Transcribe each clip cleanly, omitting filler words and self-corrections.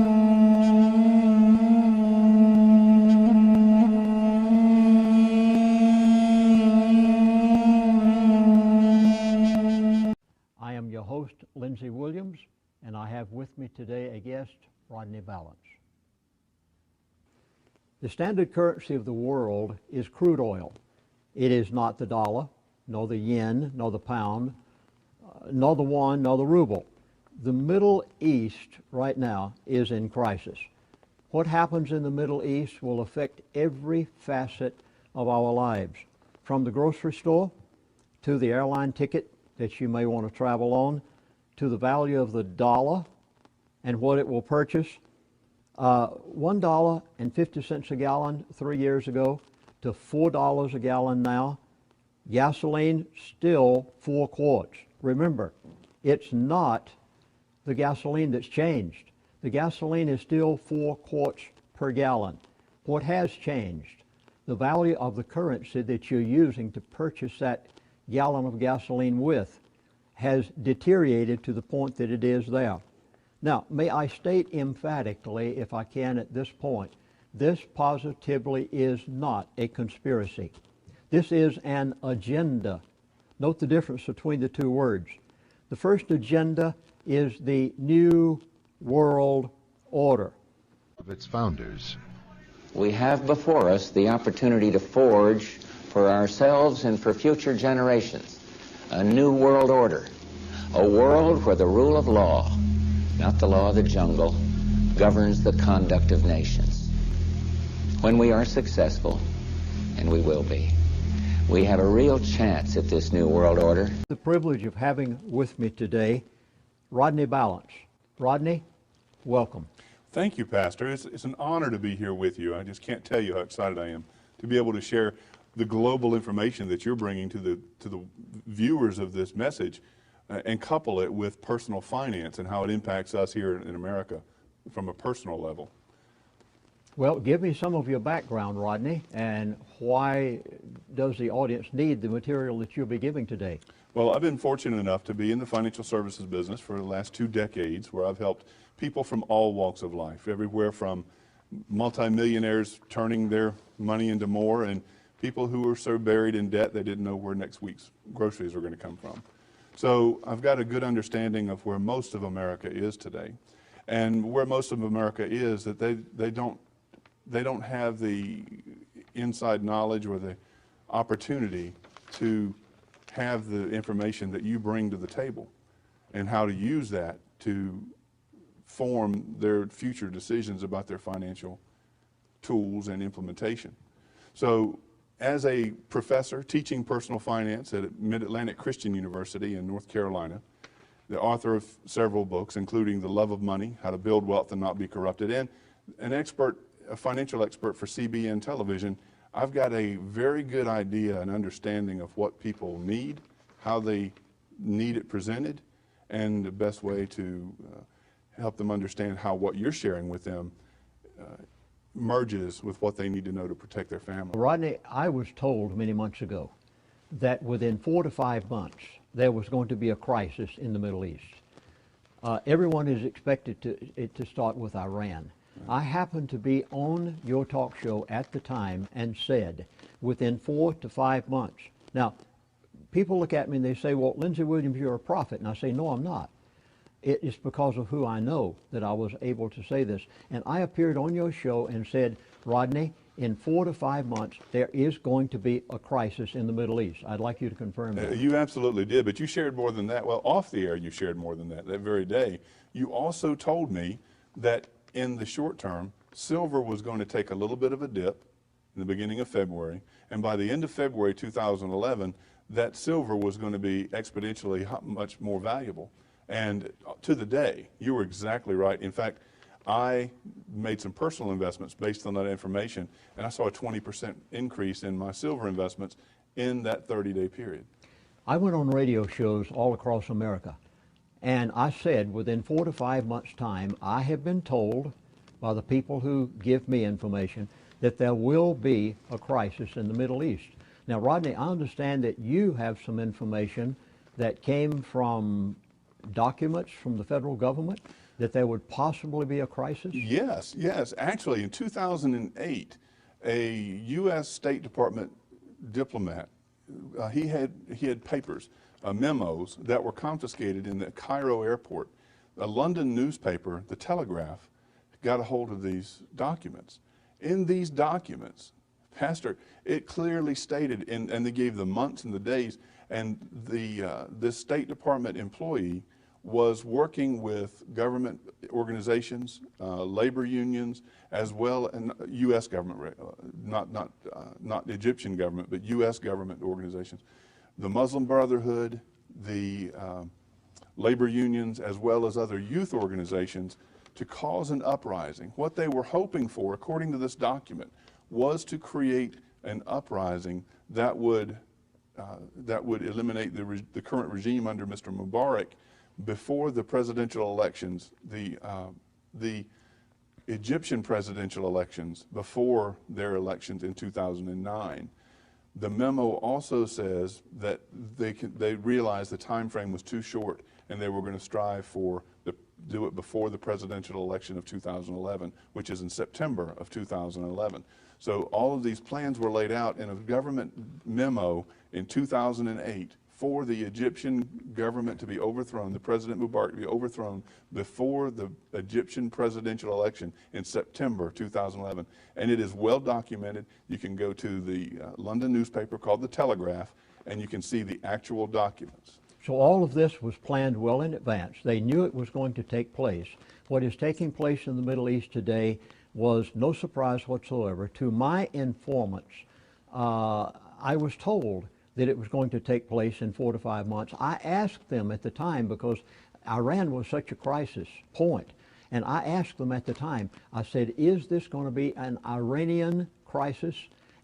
I am your host, Lindsay Williams, and I have with me today a guest, Rodney Balance. The standard currency of the world is crude oil. It is not the dollar, nor the yen, nor the pound, nor the won, nor the ruble. The Middle East right now is in crisis. What happens in the Middle East will affect every facet of our lives, from the grocery store to the airline ticket that you may want to travel on, to the value of the dollar and what it will purchase. $1.50 a gallon 3 years ago to $4 a gallon now. Gasoline still 4 quarts. Remember, it's not the gasoline that's changed. The gasoline is still 4 quarts per gallon. What has changed? The value of the currency that you're using to purchase that gallon of gasoline with has deteriorated to the point that it is there. Now, may I state emphatically, if I can at this point, this positively is not a conspiracy. This is an agenda. Note the difference between the two words. The first agenda is the New World Order. Of its founders. We have before us the opportunity to forge for ourselves and for future generations a new world order, a world where the rule of law, not the law of the jungle, governs the conduct of nations. When we are successful, and we will be, we have a real chance at this new world order. The privilege of having with me today Rodney Balance. Rodney, welcome. Thank you, Pastor. It's an honor to be here with you. I just can't tell you how excited I am to be able to share the global information that you're bringing to the viewers of this message and couple it with personal finance and how it impacts us here in America from a personal level. Well, give me some of your background, Rodney, and why does the audience need the material that you'll be giving today? Well, I've been fortunate enough to be in the financial services business for the last 2 decades, where I've helped people from all walks of life, everywhere from multimillionaires turning their money into more and people who were so buried in debt they didn't know where next week's groceries were going to come from. So I've got a good understanding of where most of America is today. And where most of America is that they don't have the inside knowledge or the opportunity to have the information that you bring to the table and how to use that to form their future decisions about their financial tools and implementation. So as a professor teaching personal finance at Mid-Atlantic Christian University in North Carolina, the author of several books, including The Love of Money, How to Build Wealth and Not Be Corrupted, and a financial expert for CBN television, I've got a very good idea and understanding of what people need, how they need it presented, and the best way to help them understand how what you're sharing with them merges with what they need to know to protect their family. Rodney, I was told many months ago that within 4 to 5 months there was going to be a crisis in the Middle East. Everyone is expected to start with Iran. I happened to be on your talk show at the time and said within 4 to 5 months. Now, people look at me and they say, well, Lindsay Williams, you're a prophet. And I say, no, I'm not. It is because of who I know that I was able to say this. And I appeared on your show and said, Rodney, in 4 to 5 months, there is going to be a crisis in the Middle East. I'd like you to confirm that. You absolutely did, but you shared more than that. Well, off the air, you shared more than that very day. You also told me that in the short term, silver was going to take a little bit of a dip in the beginning of February, and by the end of February 2011, that silver was going to be exponentially much more valuable. And to the day, you were exactly right. In fact, I made some personal investments based on that information, and I saw a 20% increase in my silver investments in that 30-day period. I went on radio shows all across America, and I said within 4 to 5 months' time, I have been told by the people who give me information that there will be a crisis in the Middle East. Now, Rodney, I understand that you have some information that came from documents from the federal government. that there would possibly be a crisis? Yes, yes. Actually, in 2008, a U.S. State Department diplomat, he had papers, memos that were confiscated in the Cairo airport. A London newspaper, The Telegraph, got a hold of these documents. In these documents, Pastor, it clearly stated, and they gave the months and the days, and this State Department employee was working with government organizations, labor unions, as well, and U.S. government, not Egyptian government, but U.S. government organizations, the Muslim Brotherhood, the labor unions, as well as other youth organizations, to cause an uprising. What they were hoping for, according to this document, was to create an uprising that would eliminate the current regime under Mr. Mubarak before the presidential elections, the Egyptian presidential elections, before their elections in 2009. The memo also says that they realized the time frame was too short and they were going to strive for do it before the presidential election of 2011, which is in September of 2011. So all of these plans were laid out in a government memo in 2008 for the Egyptian government to be overthrown, the President Mubarak to be overthrown before the Egyptian presidential election in September 2011. And it is well documented. You can go to the London newspaper called The Telegraph, and you can see the actual documents. So all of this was planned well in advance. They knew it was going to take place. What is taking place in the Middle East today was no surprise whatsoever. To my informants, I was told that it was going to take place in 4 to 5 months. I asked them at the time, because Iran was such a crisis point, and I asked them at the time, I said, is this going to be an Iranian crisis?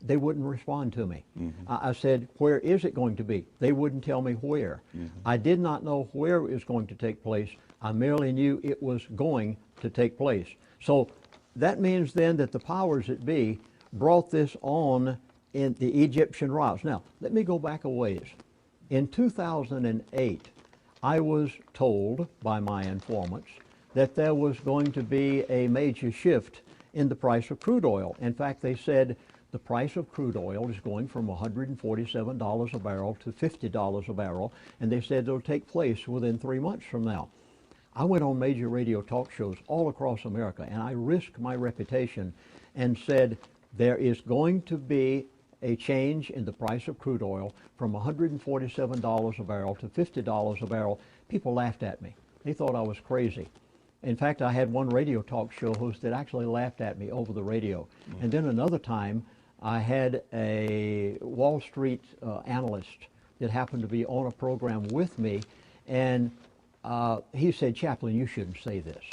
They wouldn't respond to me. I said, where is it going to be? They wouldn't tell me where. I did not know where it was going to take place. I merely knew it was going to take place. So that means then that the powers that be brought this on in the Egyptian routes. Now, let me go back a ways. In 2008, I was told by my informants that there was going to be a major shift in the price of crude oil. In fact, they said the price of crude oil is going from $147 a barrel to $50 a barrel, and they said it'll take place within 3 months from now. I went on major radio talk shows all across America, and I risked my reputation and said there is going to be a change in the price of crude oil from $147 a barrel to $50 a barrel. People laughed at me. They thought I was crazy. In fact, I had one radio talk show host that actually laughed at me over the radio. And then another time, I had a Wall Street analyst that happened to be on a program with me, and he said, Chaplain, you shouldn't say this.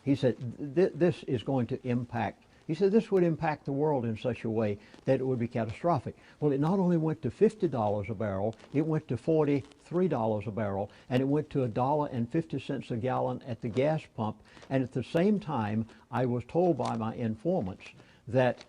He said, this is going to impact, he said, this would impact the world in such a way that it would be catastrophic. Well, it not only went to $50 a barrel, it went to $43 a barrel, and it went to $1.50 a gallon at the gas pump. And at the same time, I was told by my informants that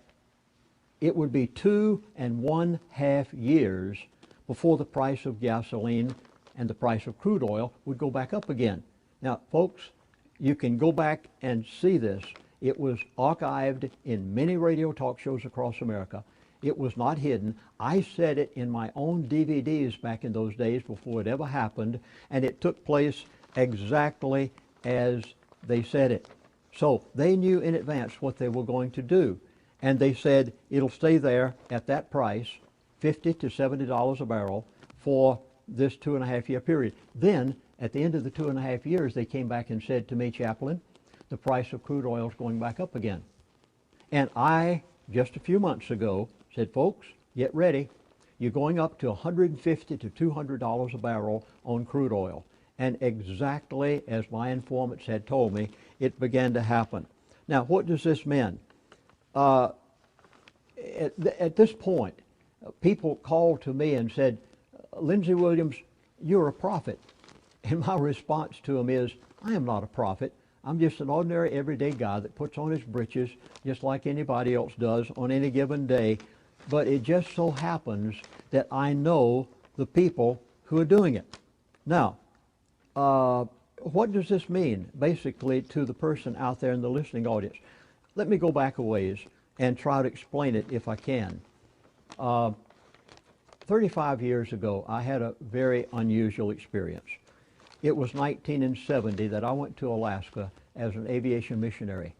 it would be 2.5 years before the price of gasoline and the price of crude oil would go back up again. Now, folks, you can go back and see this. It was archived in many radio talk shows across America. It was not hidden. I said it in my own DVDs back in those days before it ever happened, and it took place exactly as they said it. So they knew in advance what they were going to do, and they said it'll stay there at that price, $50 to $70 a barrel, for this 2.5 year period. Then, at the end of the 2.5 years, they came back and said to me, Chaplain, the price of crude oil is going back up again. And I, just a few months ago, said, folks, get ready. You're going up to $150 to $200 a barrel on crude oil. And exactly as my informants had told me, it began to happen. Now, what does this mean? At this point, people called to me and said, Lindsey Williams, you're a prophet. And my response to them is, I am not a prophet. I'm just an ordinary everyday guy that puts on his britches just like anybody else does on any given day. But it just so happens that I know the people who are doing it. Now, what does this mean, basically, to the person out there in the listening audience? Let me go back a ways and try to explain it if I can. 35 years ago, I had a very unusual experience. It was 1970 that I went to Alaska as an aviation missionary.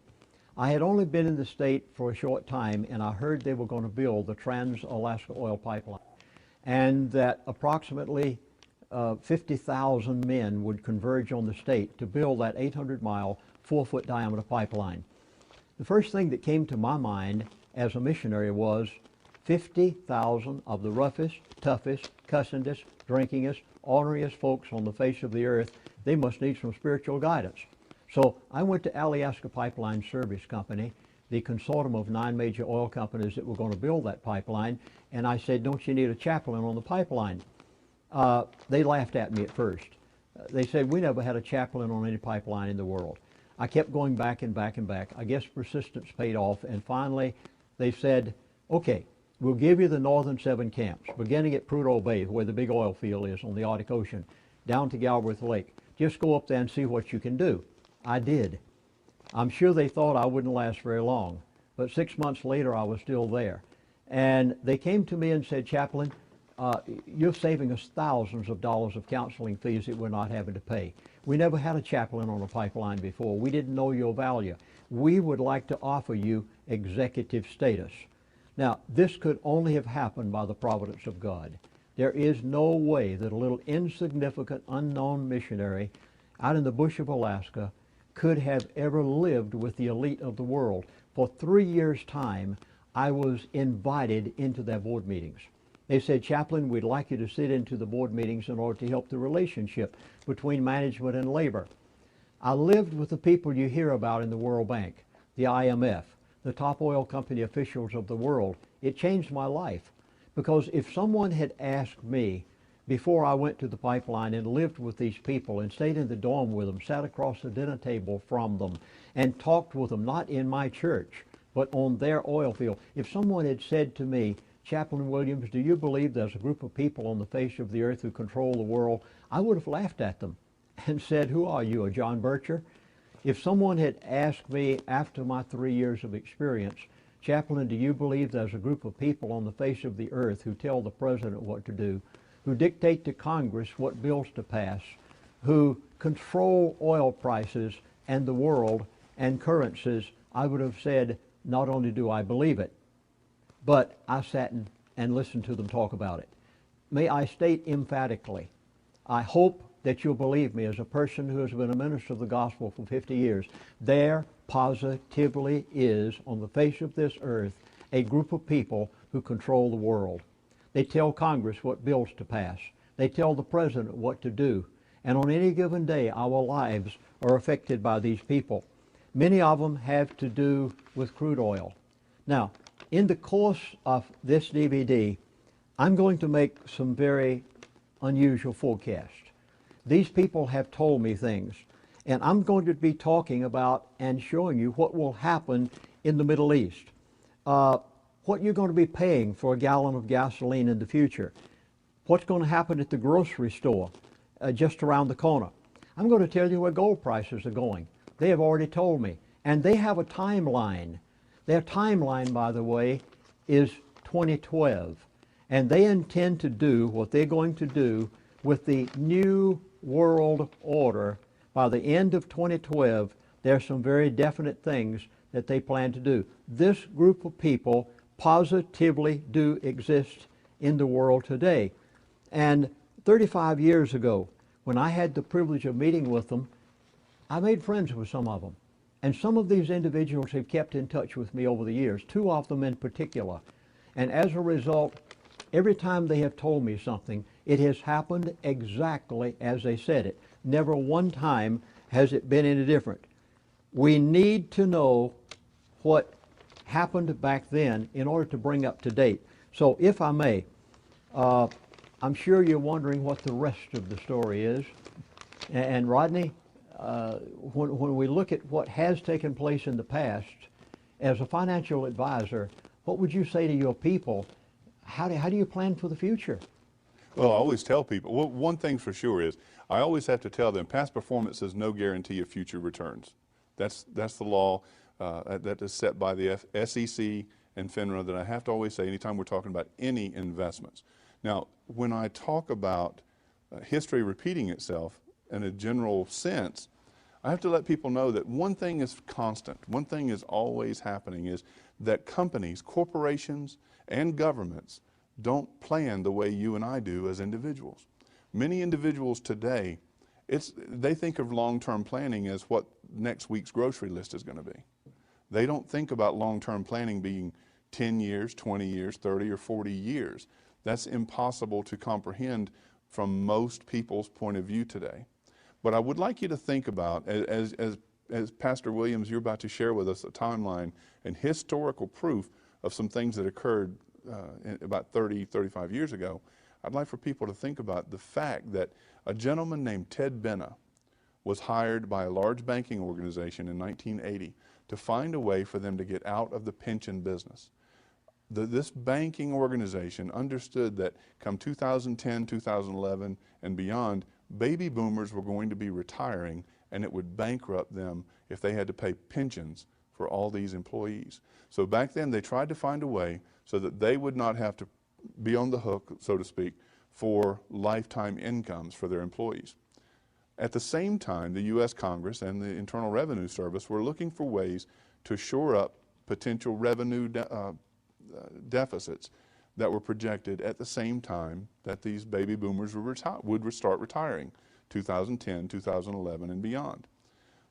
I had only been in the state for a short time, and I heard they were going to build the Trans-Alaska Oil Pipeline, and that approximately 50,000 men would converge on the state to build that 800-mile, 4-foot diameter pipeline. The first thing that came to my mind as a missionary was 50,000 of the roughest, toughest, cussingest, drinkingest, orneriest folks on the face of the earth. They must need some spiritual guidance. So I went to Alaska Pipeline Service Company, the consortium of 9 major oil companies that were going to build that pipeline, and I said, don't you need a chaplain on the pipeline? They laughed at me at first. They said, we never had a chaplain on any pipeline in the world. I kept going back and back and back. I guess persistence paid off, and finally they said, okay, we'll give you the northern 7 camps, beginning at Prudhoe Bay, where the big oil field is on the Arctic Ocean, down to Galbraith Lake. Just go up there and see what you can do. I did. I'm sure they thought I wouldn't last very long, but 6 months later I was still there. And they came to me and said, Chaplain, you're saving us thousands of dollars of counseling fees that we're not having to pay. We never had a chaplain on a pipeline before. We didn't know your value. We would like to offer you executive status. Now, this could only have happened by the providence of God. There is no way that a little insignificant, unknown missionary out in the bush of Alaska could have ever lived with the elite of the world. For 3 years' time, I was invited into their board meetings. They said, Chaplain, we'd like you to sit into the board meetings in order to help the relationship between management and labor. I lived with the people you hear about in the World Bank, the IMF, the top oil company officials of the world. It changed my life, because if someone had asked me before I went to the pipeline and lived with these people and stayed in the dorm with them, sat across the dinner table from them, and talked with them, not in my church, but on their oil field, if someone had said to me, Chaplain Williams, do you believe there's a group of people on the face of the earth who control the world? I would have laughed at them and said, who are you, a John Bircher? If someone had asked me after my 3 years of experience, Chaplain, do you believe there's a group of people on the face of the earth who tell the president what to do, who dictate to Congress what bills to pass, who control oil prices and the world and currencies? I would have said, not only do I believe it, but I sat and listened to them talk about it. May I state emphatically, I hope that you'll believe me as a person who has been a minister of the gospel for 50 years. There positively is, on the face of this earth, a group of people who control the world. They tell Congress what bills to pass. They tell the president what to do. And on any given day, our lives are affected by these people. Many of them have to do with crude oil. Now, in the course of this DVD, I'm going to make some very unusual forecasts. These people have told me things, and I'm going to be talking about and showing you what will happen in the Middle East, what you're going to be paying for a gallon of gasoline in the future, what's going to happen at the grocery store just around the corner. I'm going to tell you where gold prices are going. They have already told me, and they have a timeline. Their timeline, by the way, is 2012, and they intend to do what they're going to do with the new world order. By the end of 2012, there are some very definite things that they plan to do. This group of people positively do exist in the world today. And 35 years ago, when I had the privilege of meeting with them, I made friends with some of them. And some of these individuals have kept in touch with me over the years, 2 of them in particular. And as a result, every time they have told me something, it has happened exactly as they said it. Never one time has it been any different. We need to know what happened back then in order to bring up to date. So if I may, I'm sure you're wondering what the rest of the story is. And Rodney, when we look at what has taken place in the past, as a financial advisor, what would you say to your people? How do you plan for the future? Well, I always tell people, well, one thing for sure is I always have to tell them past performance is no guarantee of future returns. That's the law that is set by the SEC and FINRA that I have to always say anytime we're talking about any investments. Now, when I talk about history repeating itself in a general sense, I have to let people know that one thing is constant, one thing is always happening, is that companies, corporations, and governments don't plan the way you and I do as individuals. Many individuals today, they think of long-term planning as what next week's grocery list is going to be. They don't think about long-term planning being 10 years, 20 years, 30 or 40 years. That's impossible to comprehend from most people's point of view today. But I would like you to think about, as Pastor Williams, you're about to share with us a timeline and historical proof of some things that occurred about 30, 35 years ago. I'd like for people to think about the fact that a gentleman named Ted Benna was hired by a large banking organization in 1980 to find a way for them to get out of the pension business. This banking organization understood that come 2010, 2011, and beyond, baby boomers were going to be retiring, and it would bankrupt them if they had to pay pensions for all these employees. So back then they tried to find a way so that they would not have to be on the hook, so to speak, for lifetime incomes for their employees. At the same time, the U.S. Congress and the Internal Revenue Service were looking for ways to shore up potential revenue deficits that were projected at the same time that these baby boomers would start retiring, 2010, 2011, and beyond.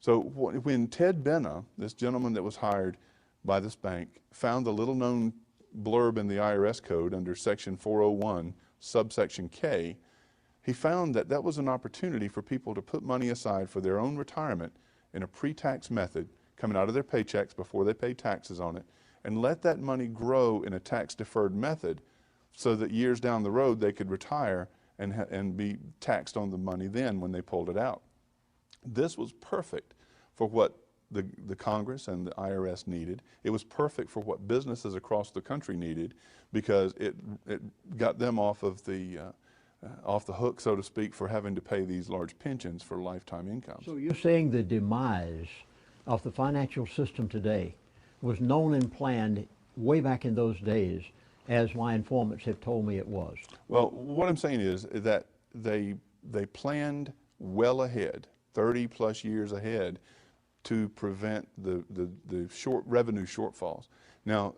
So when Ted Benna, this gentleman that was hired by this bank, found the little-known blurb in the IRS code under Section 401, subsection K, he found that that was an opportunity for people to put money aside for their own retirement in a pre-tax method, coming out of their paychecks before they pay taxes on it, and let that money grow in a tax-deferred method so that years down the road they could retire and be taxed on the money then when they pulled it out. This was perfect for what the Congress and the IRS needed. It was perfect for what businesses across the country needed, because it got them off the hook, so to speak, for having to pay these large pensions for lifetime incomes. So you're saying the demise of the financial system today was known and planned way back in those days, as my informants have told me it was? Well, what I'm saying is that they planned well ahead, 30 plus years ahead, to prevent the short revenue shortfalls. Now,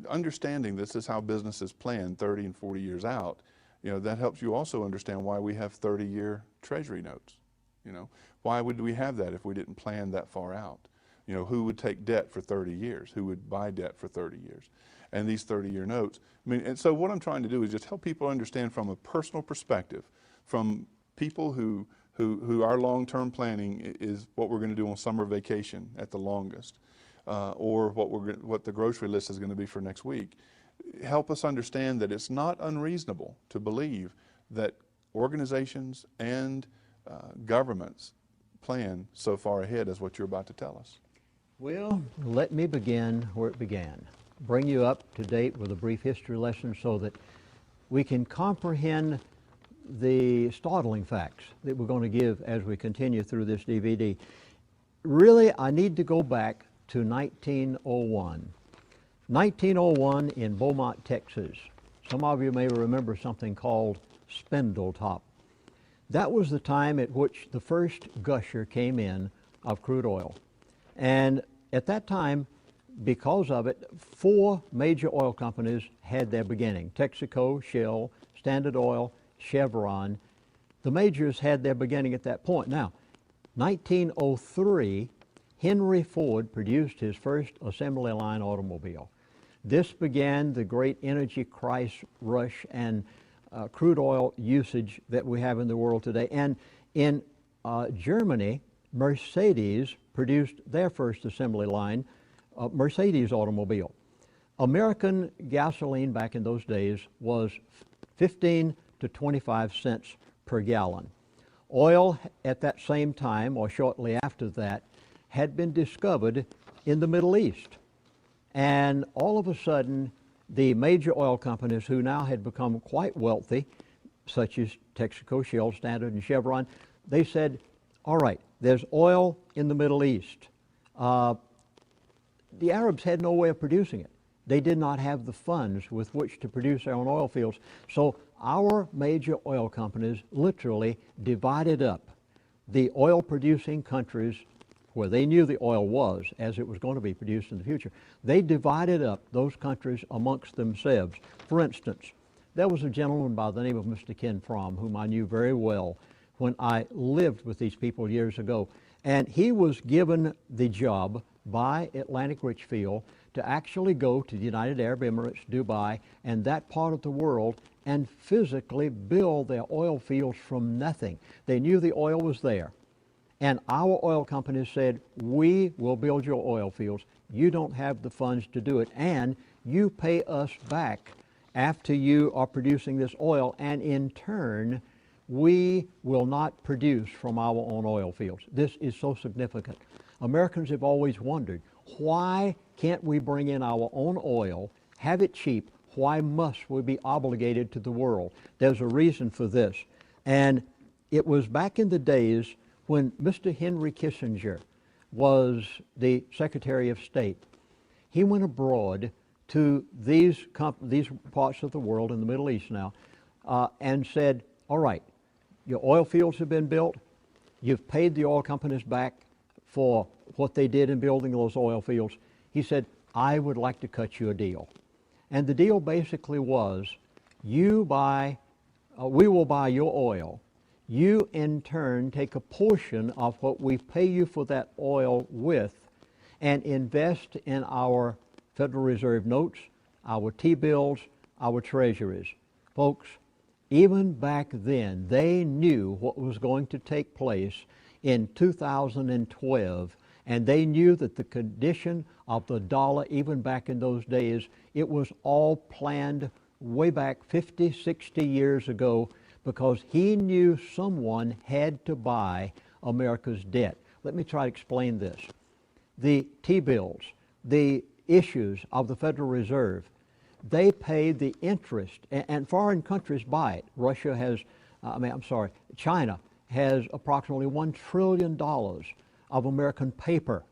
understanding this is how businesses plan 30 and 40 years out, that helps you also understand why we have 30-year treasury notes. Why would we have that if we didn't plan that far out? Who would take debt for 30 years? Who would buy debt for 30 years? And these 30-year notes. And so what I'm trying to do is just help people understand from a personal perspective, from people who our long-term planning is what we're going to do on summer vacation at the longest, or what the grocery list is going to be for next week. Help us understand that it's not unreasonable to believe that organizations and governments plan so far ahead as what you're about to tell us. Well, let me begin where it began. Bring you up to date with a brief history lesson so that we can comprehend the startling facts that we're going to give as we continue through this DVD. Really, I need to go back to 1901. 1901 in Beaumont, Texas. Some of you may remember something called Spindletop. That was the time at which the first gusher came in of crude oil. And at that time, because of it, 4 major oil companies had their beginning. Texaco, Shell, Standard Oil, Chevron. The majors had their beginning at that point. Now, 1903, Henry Ford produced his first assembly line automobile. This began the great energy crisis rush and crude oil usage that we have in the world today. And in Germany, Mercedes produced their first assembly line, Mercedes automobile. American gasoline back in those days was 15 to 25 cents per gallon. Oil at that same time, or shortly after that, had been discovered in the Middle East. And all of a sudden, the major oil companies, who now had become quite wealthy, such as Texaco, Shell, Standard, and Chevron. They said, all right, there's oil in the Middle East. The Arabs had no way of producing it. They did not have the funds with which to produce their own oil fields. So our major oil companies literally divided up the oil-producing countries where they knew the oil was, as it was going to be produced in the future. They divided up those countries amongst themselves. For instance, there was a gentleman by the name of Mr. Ken Fromm, whom I knew very well when I lived with these people years ago. And he was given the job by Atlantic Richfield to actually go to the United Arab Emirates, Dubai, and that part of the world and physically build their oil fields from nothing. They knew the oil was there. And our oil companies said, we will build your oil fields. You don't have the funds to do it, and you pay us back after you are producing this oil, and in turn, we will not produce from our own oil fields. This is so significant. Americans have always wondered, why can't we bring in our own oil, have it cheap? Why must we be obligated to the world? There's a reason for this. And it was back in the days when Mr. Henry Kissinger was the Secretary of State. He went abroad to these parts of the world in the Middle East now and said, all right, your oil fields have been built. You've paid the oil companies back for what they did in building those oil fields. He said, I would like to cut you a deal. And the deal basically was, we will buy your oil. You in turn take a portion of what we pay you for that oil with and invest in our Federal Reserve notes, our T-bills, our treasuries. Folks, even back then, they knew what was going to take place in 2012, and they knew that the condition of the dollar, even back in those days, it was all planned way back 50, 60 years ago, because he knew someone had to buy America's debt. Let me try to explain this. The T-bills, the issues of the Federal Reserve, they pay the interest, and foreign countries buy it. Russia has, China has approximately $1 trillion of American paper.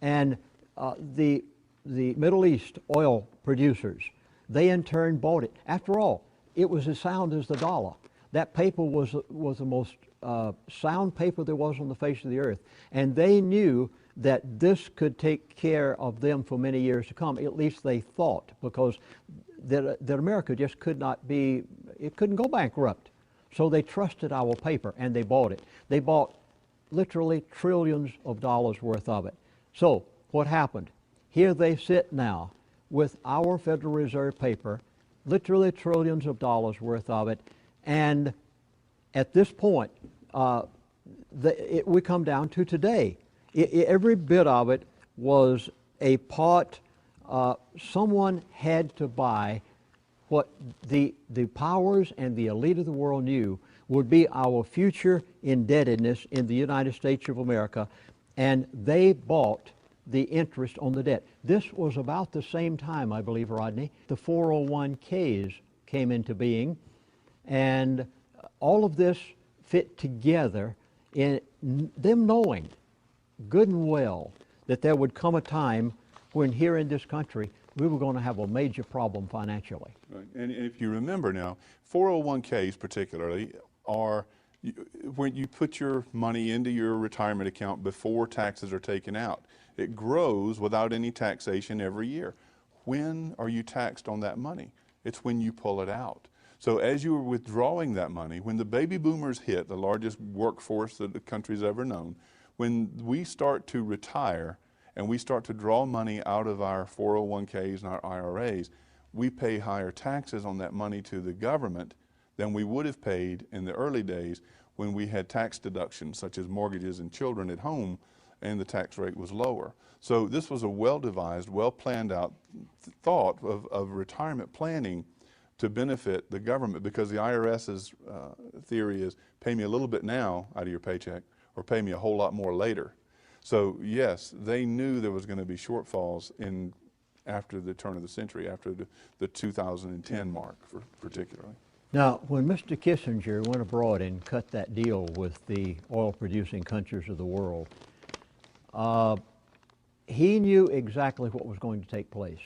And the Middle East oil producers, they in turn bought it. After all, it was as sound as the dollar. That paper was the most sound paper there was on the face of the earth. And they knew that this could take care of them for many years to come. At least they thought, because that America just could not be, it couldn't go bankrupt. So they trusted our paper and they bought it. They bought literally trillions of dollars worth of it. So what happened? Here they sit now with our Federal Reserve paper, literally trillions of dollars worth of it. And at this point, we come down to today. Every bit of it was a part, someone had to buy what the powers and the elite of the world knew would be our future indebtedness in the United States of America, and they bought the interest on the debt. This was about the same time, I believe, Rodney, the 401ks came into being, and all of this fit together in them knowing good and well that there would come a time when here in this country we were going to have a major problem financially. Right. And if you remember now, 401ks particularly are when you put your money into your retirement account before taxes are taken out. It grows without any taxation every year. When are you taxed on that money? It's when you pull it out. So as you were withdrawing that money, when the baby boomers hit, the largest workforce that the country's ever known, when we start to retire and we start to draw money out of our 401ks and our IRAs, we pay higher taxes on that money to the government than we would have paid in the early days when we had tax deductions such as mortgages and children at home and the tax rate was lower. So this was a well-devised, well-planned out thought of retirement planning to benefit the government, because the IRS's theory is pay me a little bit now out of your paycheck or pay me a whole lot more later. So yes, they knew there was going to be shortfalls after the turn of the century, after the 2010 mark particularly. Now, when Mr. Kissinger went abroad and cut that deal with the oil-producing countries of the world, he knew exactly what was going to take place.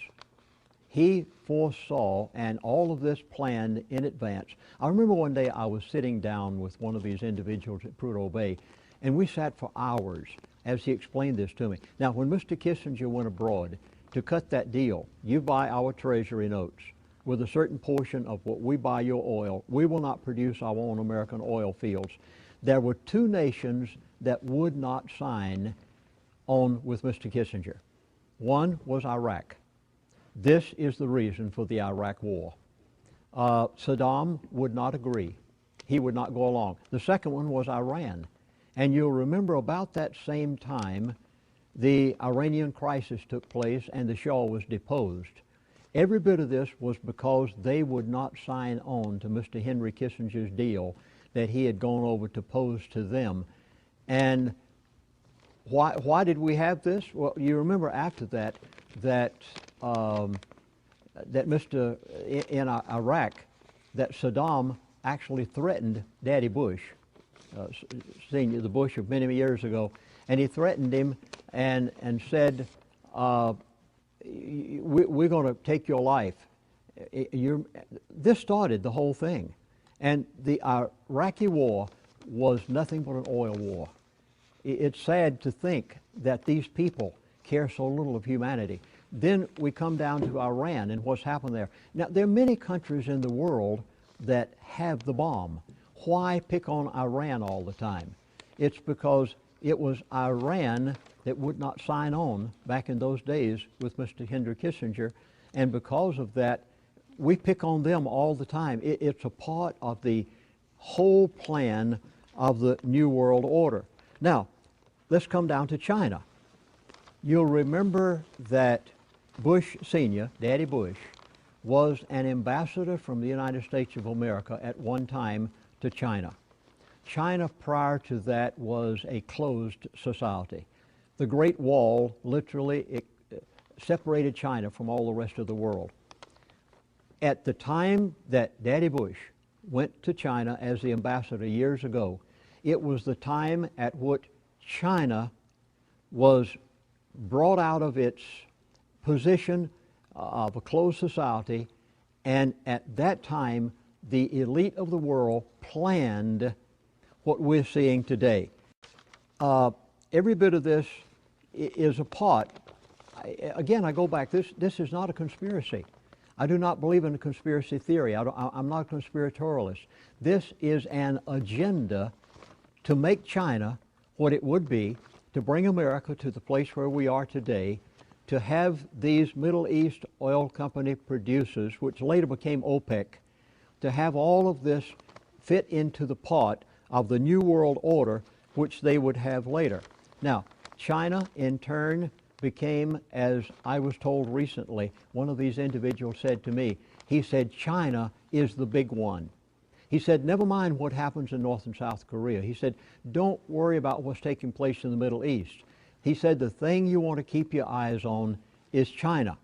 He foresaw, and all of this planned in advance. I remember one day I was sitting down with one of these individuals at Prudhoe Bay, and we sat for hours as he explained this to me. Now, when Mr. Kissinger went abroad to cut that deal, you buy our treasury notes with a certain portion of what we buy your oil. We will not produce our own American oil fields. There were two nations that would not sign on with Mr. Kissinger. One was Iraq. This is the reason for the Iraq war. Saddam would not agree. He would not go along. The second one was Iran. And you'll remember about that same time, the Iranian crisis took place and the Shah was deposed. Every bit of this was because they would not sign on to Mr. Henry Kissinger's deal that he had gone over to pose to them. And why did we have this? Well, you remember after that, that in Iraq, that Saddam actually threatened Daddy Bush, Senior, the Bush of many years ago, and he threatened him and said, we're going to take your life. This started the whole thing. And the Iraqi war was nothing but an oil war. It's sad to think that these people care so little of humanity. Then we come down to Iran and what's happened there. Now, there are many countries in the world that have the bomb. Why pick on Iran all the time? It's because it was Iran that would not sign on back in those days with Mr. Henry Kissinger, and because of that, we pick on them all the time. It's a part of the whole plan of the New World Order. Now, let's come down to China. You'll remember that Bush Senior, Daddy Bush, was an ambassador from the United States of America at one time to China. China prior to that was a closed society. The Great Wall literally separated China from all the rest of the world. At the time that Daddy Bush went to China as the ambassador years ago, it was the time at which China was brought out of its position of a closed society, and at that time the elite of the world planned what we're seeing today. Every bit of this is a part. Again, I go back, this is not a conspiracy. I do not believe in a conspiracy theory. I'm not a conspiratorialist. This is an agenda to make China what it would be, to bring America to the place where we are today, to have these Middle East oil company producers, which later became OPEC, to have all of this fit into the pot of the New World Order, which they would have later. Now, China, in turn, became, as I was told recently, one of these individuals said to me, he said, China is the big one. He said, never mind what happens in North and South Korea. He said, don't worry about what's taking place in the Middle East. He said, the thing you want to keep your eyes on is China.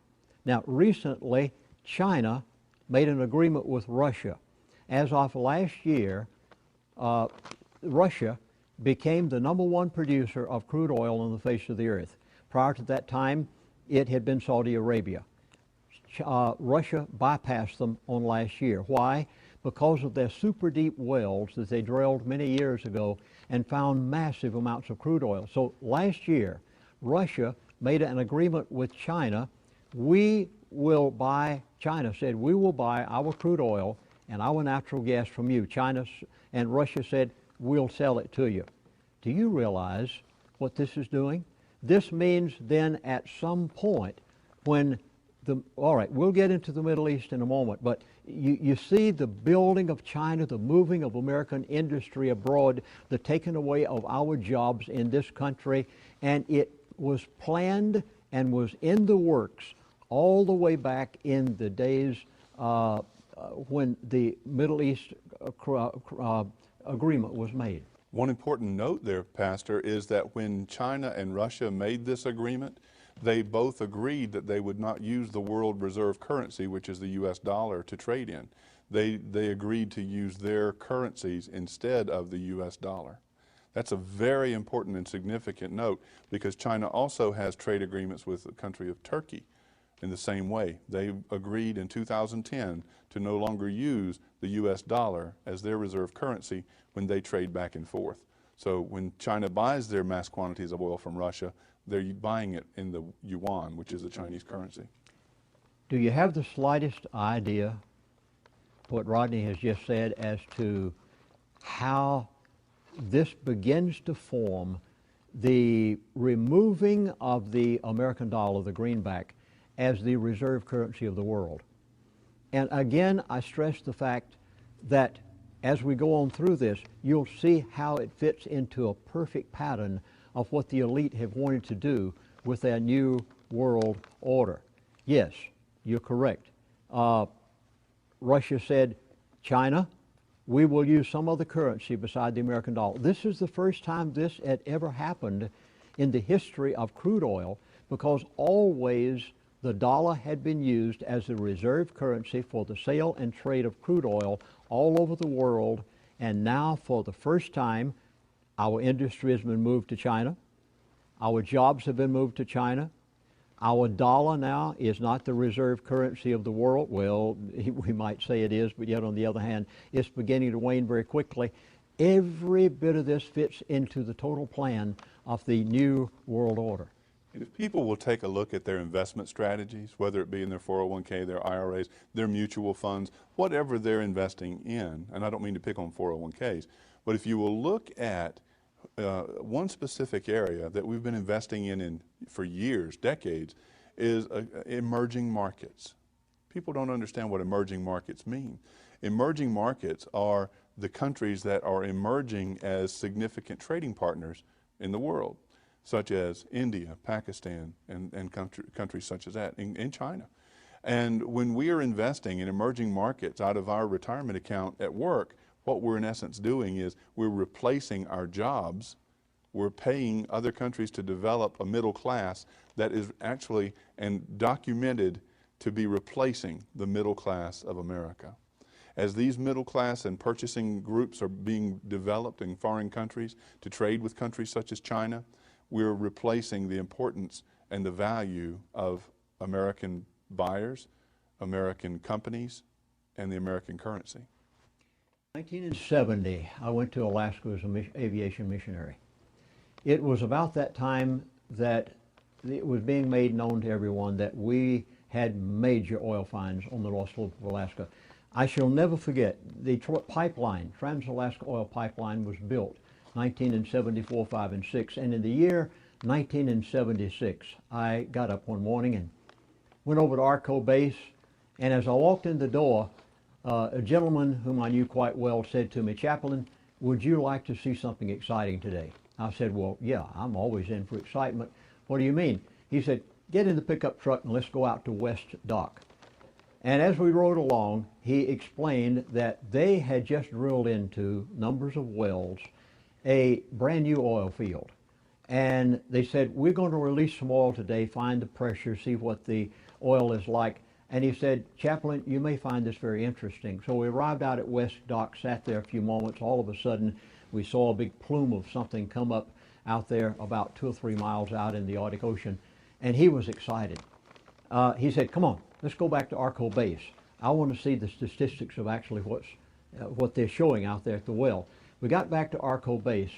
Now, recently, China made an agreement with Russia. As of last year, Russia became the #1 producer of crude oil on the face of the earth. Prior to that time, it had been Saudi Arabia. Russia bypassed them on last year. Why? Because of their super deep wells that they drilled many years ago and found massive amounts of crude oil. So last year, Russia made an agreement with China. China said, we will buy our crude oil and our natural gas from you. China and Russia said, we'll sell it to you. Do you realize what this is doing? This means then at some point when all right, we'll get into the Middle East in a moment, but you see the building of China, the moving of American industry abroad, the taking away of our jobs in this country, and it was planned and was in the works all the way back in the days when the Middle East agreement was made. One important note there, Pastor, is that when China and Russia made this agreement, they both agreed that they would not use the world reserve currency, which is the U.S. dollar, to trade in. they agreed to use their currencies instead of the US dollar. That's a very important and significant note, because China also has trade agreements with the country of Turkey in the same way. They agreed in 2010 to no longer use the US dollar as their reserve currency when they trade back and forth. So when China buys their mass quantities of oil from Russia, they're buying it in the yuan, which is the Chinese currency. Do you have the slightest idea what Rodney has just said as to how this begins to form the removing of the American dollar, the greenback, as the reserve currency of the world? And again, I stress the fact that as we go on through this, you'll see how it fits into a perfect pattern of what the elite have wanted to do with their new world order. Yes, you're correct. Russia said, China, we will use some other currency beside the American dollar. This is the first time this had ever happened in the history of crude oil, because always the dollar had been used as the reserve currency for the sale and trade of crude oil all over the world. And now, for the first time, our industry has been moved to China. Our jobs have been moved to China. Our dollar now is not the reserve currency of the world. Well, we might say it is, but yet on the other hand, it's beginning to wane very quickly. Every bit of this fits into the total plan of the new world order. And if people will take a look at their investment strategies, whether it be in their 401k, their IRAs, their mutual funds, whatever they're investing in, and I don't mean to pick on 401ks, but if you will look at one specific area that we've been investing in for years, decades, is emerging markets. People don't understand what emerging markets mean. Emerging markets are the countries that are emerging as significant trading partners in the world, such as India, Pakistan, and countries such as that, in China. And when we are investing in emerging markets out of our retirement account at work, what we're in essence doing is we're replacing our jobs. We're paying other countries to develop a middle class that is actually and documented to be replacing the middle class of America. As these middle class and purchasing groups are being developed in foreign countries to trade with countries such as China, we're replacing the importance and the value of American buyers, American companies, and the American currency. 1970, I went to Alaska as an aviation missionary. It was about that time that it was being made known to everyone that we had major oil finds on the North Slope of Alaska. I shall never forget, the pipeline, Trans-Alaska Oil Pipeline, was built 1974, 5, and 6, and in the year 1976, I got up one morning and went over to Arco Base, and as I walked in the door, a gentleman whom I knew quite well said to me, "Chaplain, would you like to see something exciting today?" I said, "Well, yeah, I'm always in for excitement. What do you mean?" He said, "Get in the pickup truck and let's go out to West Dock." And as we rode along, he explained that they had just drilled into numbers of wells a brand new oil field. And they said, "We're going to release some oil today, find the pressure, see what the oil is like." And he said, "Chaplain, you may find this very interesting." So we arrived out at West Dock, sat there a few moments. All of a sudden, we saw a big plume of something come up out there about 2 or 3 miles out in the Arctic Ocean. And he was excited. He said, "Come on, let's go back to Arco Base. I want to see the statistics of actually what they're showing out there at the well." We got back to Arco Base,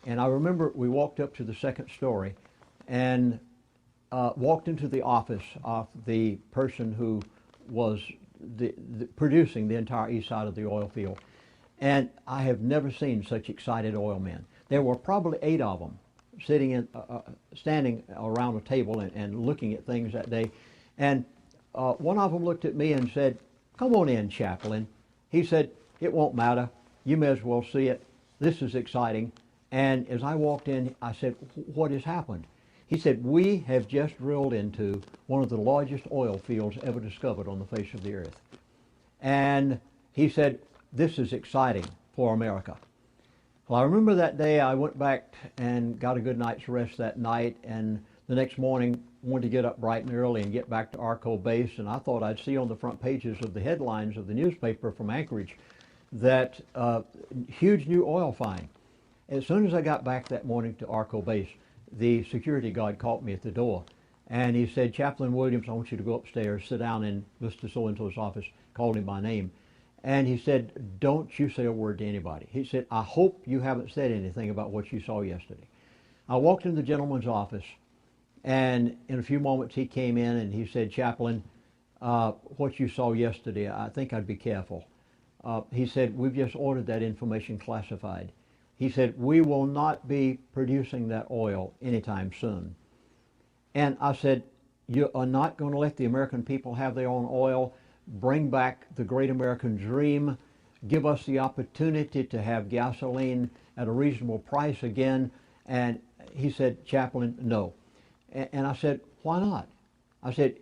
and I remember we walked up to the second story and walked into the office of the person who was producing the entire east side of the oil field. And I have never seen such excited oil men. There were probably 8 of them sitting standing around a table and looking at things that day. And one of them looked at me and said, "Come on in, Chaplain." He said, "It won't matter. You may as well see it. This is exciting." And as I walked in, I said, "What has happened?" He said, "We have just drilled into one of the largest oil fields ever discovered on the face of the earth." And he said, "This is exciting for America." Well, I remember that day I went back and got a good night's rest that night, and the next morning wanted to get up bright and early and get back to Arco Base, and I thought I'd see on the front pages of the headlines of the newspaper from Anchorage that huge new oil find. As soon as I got back that morning to Arco Base, the security guard caught me at the door, and he said, "Chaplain Williams, I want you to go upstairs, sit down in Mr. So-and-so's office," called him by name. And he said, "Don't you say a word to anybody." He said, "I hope you haven't said anything about what you saw yesterday." I walked in the gentleman's office, and in a few moments he came in and he said, "Chaplain, what you saw yesterday, I think I'd be careful." He said, "We've just ordered that information classified." He said, "We will not be producing that oil anytime soon." And I said, "You are not going to let the American people have their own oil, bring back the great American dream, give us the opportunity to have gasoline at a reasonable price again?" And he said, "Chaplain, no." And I said, "Why not?" I said,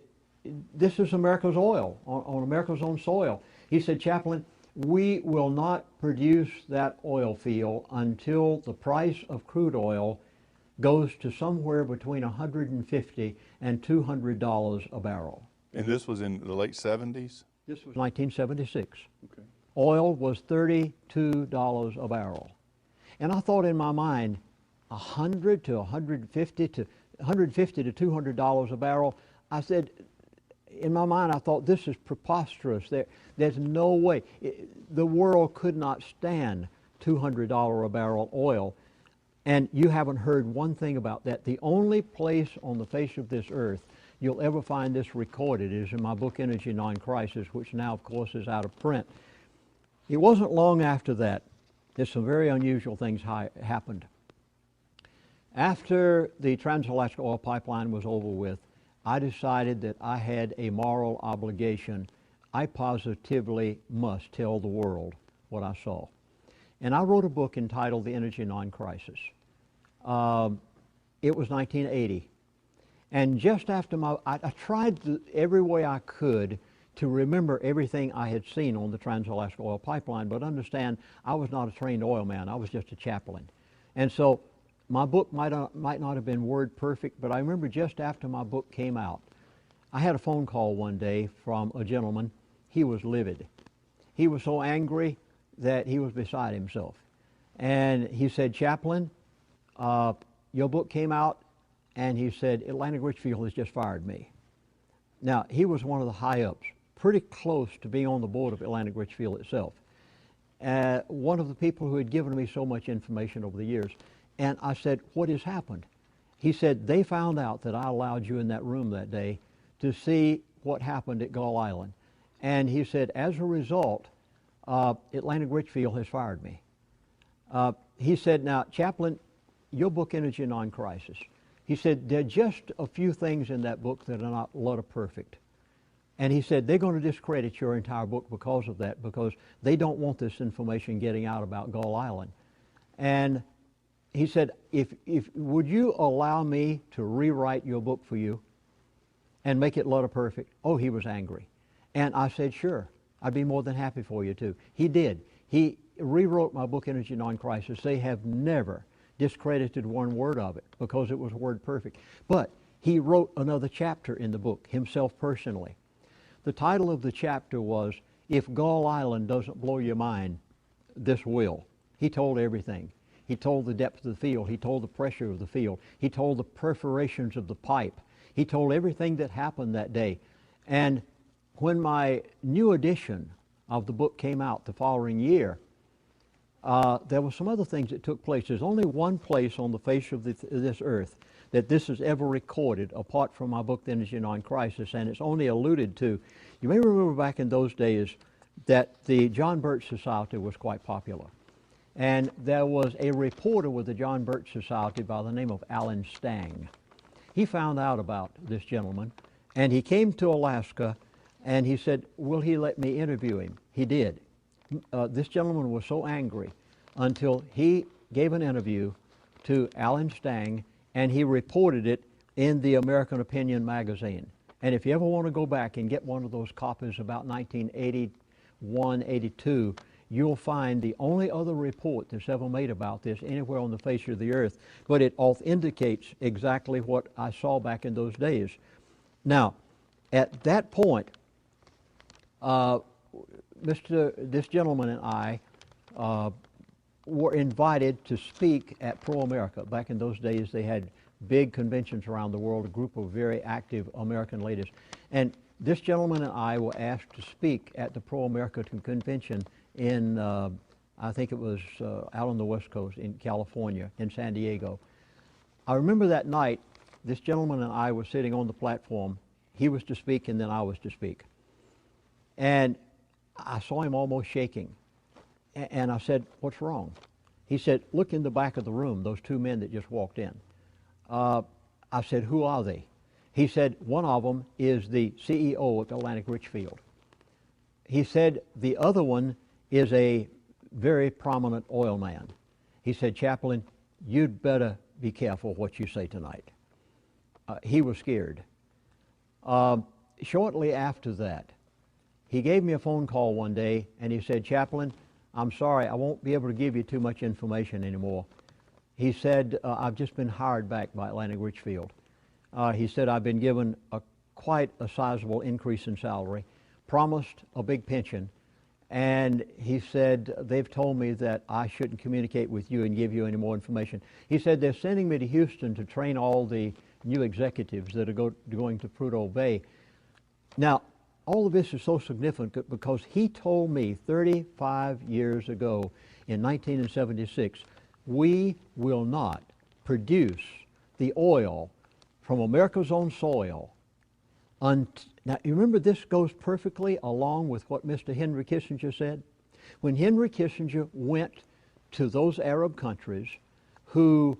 "This is America's oil, on America's own soil." He said, "Chaplain, we will not produce that oil field until the price of crude oil goes to somewhere between $150 and $200 a barrel." And this was in the late 70s? This was 1976. Okay. Oil was $32 a barrel. And I thought in my mind, $100 to $150 to $200 a barrel. I said, in my mind, I thought, this is preposterous. There's no way. The world could not stand $200 a barrel oil. And you haven't heard one thing about that. The only place on the face of this earth you'll ever find this recorded is in my book, Energy Non-Crisis, which now, of course, is out of print. It wasn't long after that that some very unusual things happened. After the Trans-Alaska Oil Pipeline was over with, I decided that I had a moral obligation. I positively must tell the world what I saw. And I wrote a book entitled The Energy Non-Crisis. It was 1980. And just after I tried every way I could to remember everything I had seen on the Trans-Alaska Oil Pipeline, but understand I was not a trained oil man, I was just a chaplain. And so my book might not have been word perfect, but I remember just after my book came out, I had a phone call one day from a gentleman. He was livid. He was so angry that he was beside himself. And he said, "Chaplain, your book came out," and he said, "Atlantic Richfield has just fired me." Now, he was one of the high-ups, pretty close to being on the board of Atlantic Richfield itself. One of the people who had given me so much information over the years. And I said, "What has happened?" He said, "They found out that I allowed you in that room that day to see what happened at Gull Island." And he said, "As a result, Atlantic Richfield has fired me." He said, "Now, Chaplain, your book, Energy Non-Crisis," he said, "there are just a few things in that book that are not letter perfect." And he said, "They're going to discredit your entire book because of that, because they don't want this information getting out about Gull Island." And he said, would you allow me to rewrite your book for you and make it letter perfect?" Oh, he was angry. And I said, "Sure, I'd be more than happy for you to." He did. He rewrote my book, Energy Non-Crisis. They have never discredited one word of it because it was word perfect. But he wrote another chapter in the book, himself personally. The title of the chapter was, "If Gull Island Doesn't Blow Your Mind, This Will." He told everything. He told the depth of the field. He told the pressure of the field. He told the perforations of the pipe. He told everything that happened that day. And when my new edition of the book came out the following year, there were some other things that took place. There's only one place on the face of this earth that this is ever recorded, apart from my book, The Energy Non-Crisis, and it's only alluded to. You may remember back in those days that the John Birch Society was quite popular. And there was a reporter with the John Birch Society by the name of Alan Stang. He found out about this gentleman, and he came to Alaska, and he said, "Will he let me interview him?" He did. This gentleman was so angry until he gave an interview to Alan Stang, and he reported it in the American Opinion magazine. And if you ever want to go back and get one of those copies about 1981, 82, you'll find the only other report that's ever made about this anywhere on the face of the earth, but it authenticates exactly what I saw back in those days. Now, at that point, this gentleman and I were invited to speak at Pro-America. Back in those days, they had big conventions around the world, a group of very active American ladies. And this gentleman and I were asked to speak at the Pro-America convention in, I think it was out on the West Coast in California, in San Diego. I remember that night, this gentleman and I were sitting on the platform. He was to speak, and then I was to speak. And I saw him almost shaking. And I said, "What's wrong?" He said, "Look in the back of the room, those two men that just walked in." I said, "Who are they?" He said, "One of them is the CEO of Atlantic Richfield." He said, "The other one is a very prominent oil man." He said, "Chaplain, you'd better be careful what you say tonight." He was scared. Shortly after that, he gave me a phone call one day and he said, "Chaplain, I'm sorry, I won't be able to give you too much information anymore." He said, "I've just been hired back by Atlantic Richfield." He said, "I've been given quite a sizable increase in salary, promised a big pension, and he said, they've told me that I shouldn't communicate with you and give you any more information." He said, "They're sending me to Houston to train all the new executives that are going to Prudhoe Bay." Now, all of this is so significant because he told me 35 years ago in 1976, we will not produce the oil from America's own soil. Now, you remember this goes perfectly along with what Mr. Henry Kissinger said? When Henry Kissinger went to those Arab countries who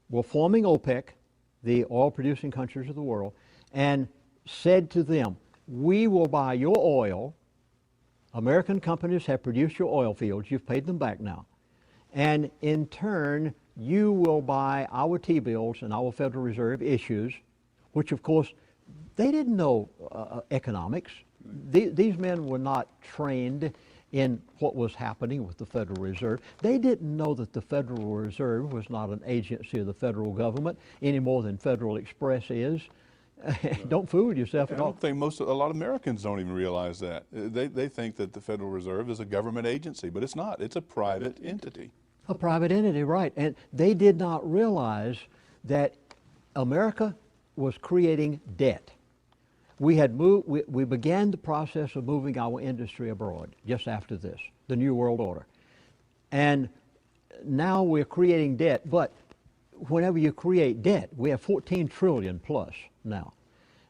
were forming OPEC, the oil-producing countries of the world, and said to them, "We will buy your oil. American companies have produced your oil fields. You've paid them back now. And in turn, you will buy our T-bills and our Federal Reserve issues," which, of course, they didn't know economics. These men were not trained in what was happening with the Federal Reserve. They didn't know that the Federal Reserve was not an agency of the federal government any more than Federal Express is. Don't fool yourself at all. I don't think a lot of Americans don't even realize that. They think that the Federal Reserve is a government agency, but it's not. It's a private entity. A private entity, right. And they did not realize that America was creating debt. We began the process of moving our industry abroad just after this, the New World Order. And now we're creating debt, but whenever you create debt, we have 14 trillion plus now.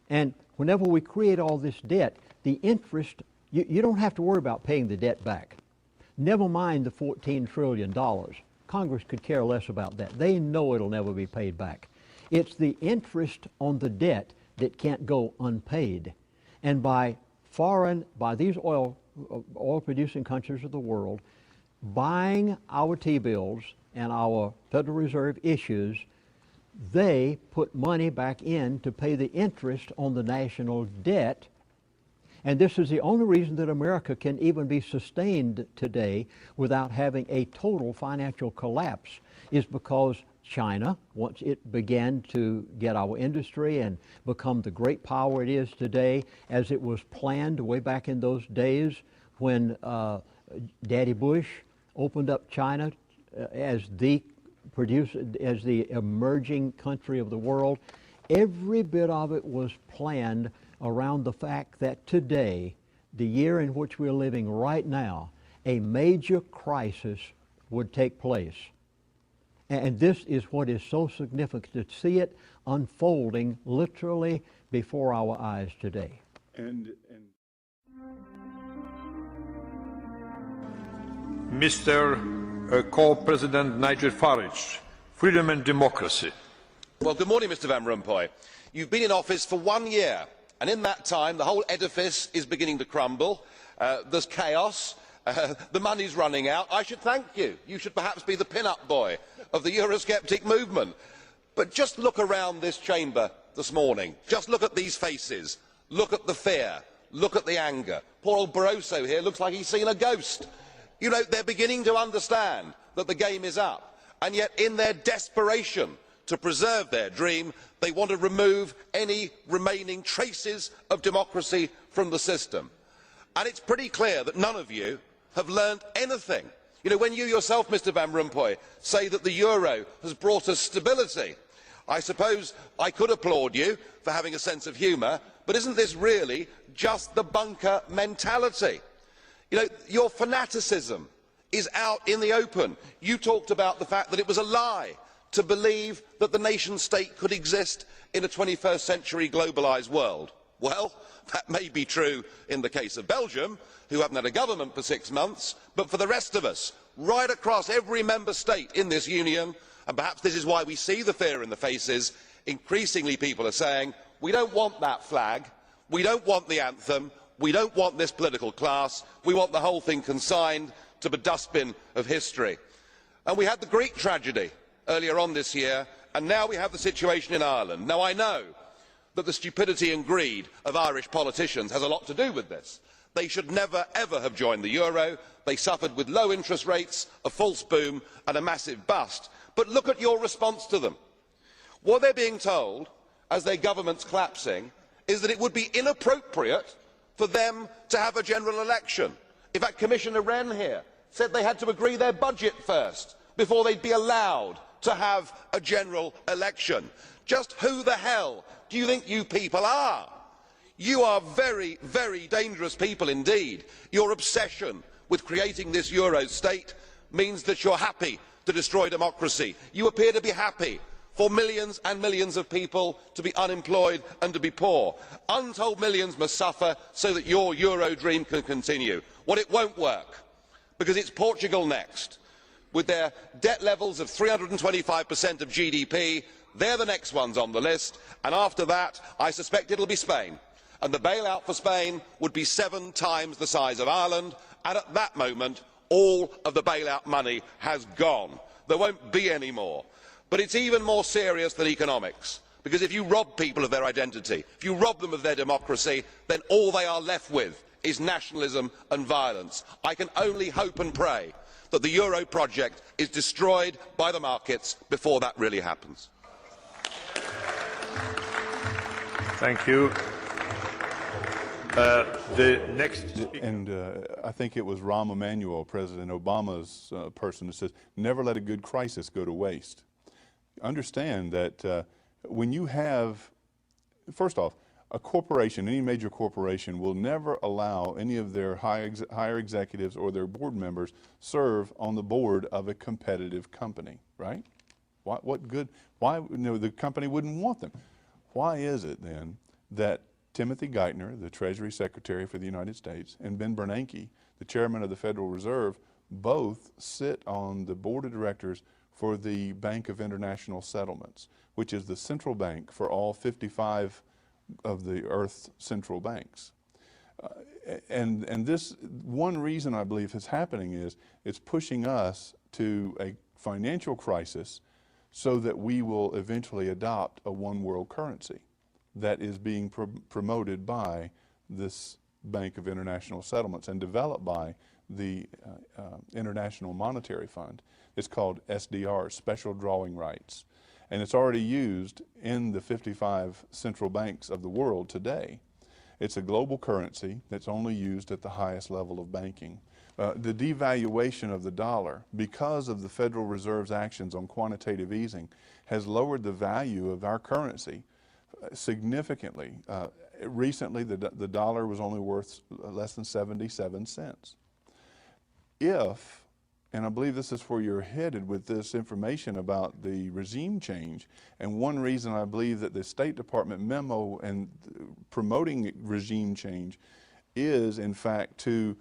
And whenever we create all this debt, the interest, you don't have to worry about paying the debt back. Never mind the $14 trillion. Congress could care less about that. They know it'll never be paid back. It's the interest on the debt that can't go unpaid. And by these oil-producing countries of the world buying our T-bills and our Federal Reserve issues, they put money back in to pay the interest on the national debt. And this is the only reason that America can even be sustained today without having a total financial collapse, is because China, once it began to get our industry and become the great power it is today, as it was planned way back in those days when Daddy Bush opened up China as the emerging country of the world, every bit of it was planned around the fact that today, the year in which we're living right now, a major crisis would take place. And this is what is so significant, to see it unfolding literally before our eyes today. Mr. Co-President Nigel Farage, Freedom and Democracy. Well, good morning, Mr. Van Rompuy. You've been in office for 1 year, and in that time the whole edifice is beginning to crumble. There's chaos. The money's running out. I should thank you. You should perhaps be the pin-up boy of the Eurosceptic movement. But just look around this chamber this morning. Just look at these faces. Look at the fear. Look at the anger. Poor old Barroso here looks like he's seen a ghost. You know, they're beginning to understand that the game is up, and yet in their desperation to preserve their dream, they want to remove any remaining traces of democracy from the system. And it's pretty clear that none of you have learned anything. You know, when you yourself, Mr Van Rompuy, say that the euro has brought us stability, I suppose I could applaud you for having a sense of humour, but isn't this really just the bunker mentality? You know, your fanaticism is out in the open. You talked about the fact that it was a lie to believe that the nation state could exist in a 21st century globalised world. Well, that may be true in the case of Belgium, who haven't had a government for 6 months, but for the rest of us, right across every member state in this union, and perhaps this is why we see the fear in the faces, increasingly people are saying, we don't want that flag, we don't want the anthem, we don't want this political class, we want the whole thing consigned to the dustbin of history. And we had the Greek tragedy earlier on this year, and now we have the situation in Ireland. Now I know that the stupidity and greed of Irish politicians has a lot to do with this. They should never ever have joined the euro. They suffered with low interest rates, a false boom and a massive bust. But look at your response to them. What they're being told, as their government's collapsing, is that it would be inappropriate for them to have a general election. In fact, Commissioner Wren here said they had to agree their budget first before they'd be allowed to have a general election. Just who the hell do you think you people are? You are very, very dangerous people indeed. Your obsession with creating this euro state means that you're happy to destroy democracy. You appear to be happy for millions and millions of people to be unemployed and to be poor. Untold millions must suffer so that your euro dream can continue. Well, it won't work, because it's Portugal next. With their debt levels of 325% of GDP, they're the next ones on the list, and after that, I suspect it'll be Spain. And the bailout for Spain would be 7 times the size of Ireland, and at that moment, all of the bailout money has gone. There won't be any more. But it's even more serious than economics, because if you rob people of their identity, if you rob them of their democracy, then all they are left with is nationalism and violence. I can only hope and pray that the euro project is destroyed by the markets before that really happens. Thank you. The next And I think it was Rahm Emanuel, President Obama's person, who says, never let a good crisis go to waste. Understand that when you have, first off, a corporation, any major corporation, will never allow any of their higher executives or their board members serve on the board of a competitive company, right? What good? Why, you know, the company wouldn't want them? Why is it then that Timothy Geithner, the Treasury Secretary for the United States, and Ben Bernanke, the Chairman of the Federal Reserve, both sit on the board of directors for the Bank of International Settlements, which is the central bank for all 55 of the Earth's central banks. And this, one reason I believe is happening is it's pushing us to a financial crisis so that we will eventually adopt a one world currency that is being promoted by this Bank of International Settlements and developed by the International Monetary Fund. It's called SDR, Special Drawing Rights. And it's already used in the 55 central banks of the world today. It's a global currency that's only used at the highest level of banking. The devaluation of the dollar, because of the Federal Reserve's actions on quantitative easing, has lowered the value of our currency significantly. Recently, the dollar was only worth less than 77 cents. If, and I believe this is where you're headed with this information about the regime change, and one reason I believe that the State Department memo and promoting regime change is, in fact, to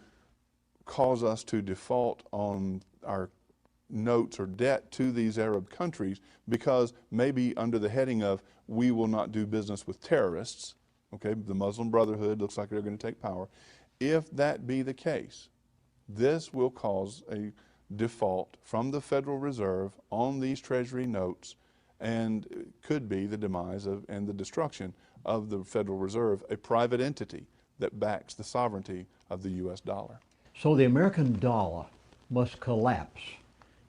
cause us to default on our notes or debt to these Arab countries, because maybe under the heading of we will not do business with terrorists, okay, the Muslim Brotherhood looks like they're going to take power. If that be the case, this will cause a default from the Federal Reserve on these Treasury notes, and could be the demise of and the destruction of the Federal Reserve, a private entity that backs the sovereignty of the U.S. dollar. So the American dollar must collapse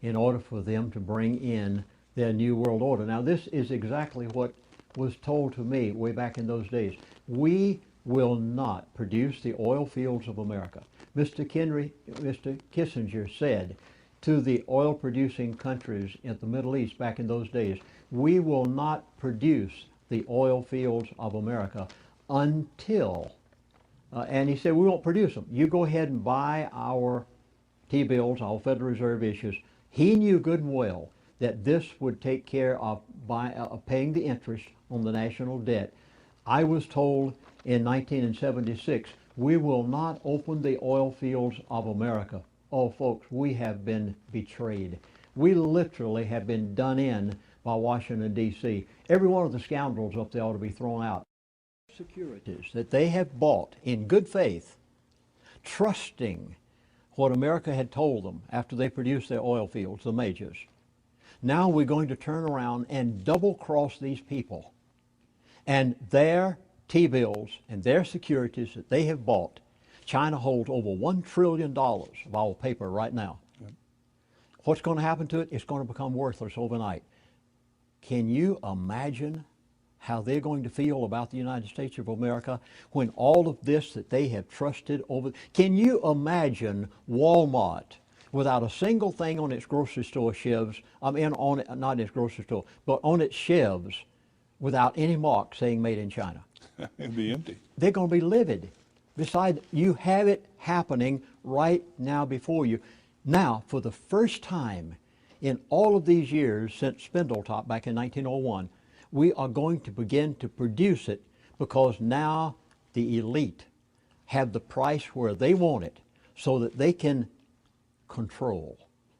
in order for them to bring in their new world order. Now, this is exactly what was told to me way back in those days. We will not produce the oil fields of America. Mr. Kissinger said to the oil-producing countries in the Middle East back in those days, we will not produce the oil fields of America until, and he said, we won't produce them. You go ahead and buy our T-bills, our Federal Reserve issues. He knew good and well that this would take care of paying the interest on the national debt. I was told in 1976, we will not open the oil fields of America. Oh, folks, we have been betrayed. We literally have been done in by Washington, D.C. Every one of the scoundrels up there ought to be thrown out. Securities that they have bought in good faith, trusting what America had told them after they produced their oil fields, the majors. Now we're going to turn around and double-cross these people. And their T-bills and their securities that they have bought, China holds over $1 trillion of our paper right now. Yep. What's going to happen to it? It's going to become worthless overnight. Can you imagine how they're going to feel about the United States of America when all of this that they have trusted over? Can you imagine Walmart without a single thing on its grocery store shelves, not its grocery store, but on its shelves, without any mark saying made in China? It'd be empty. They're going to be livid. Besides, you have it happening right now before you. Now, for the first time in all of these years since Spindletop back in 1901, we are going to begin to produce it because now the elite have the price where they want it so that they can control.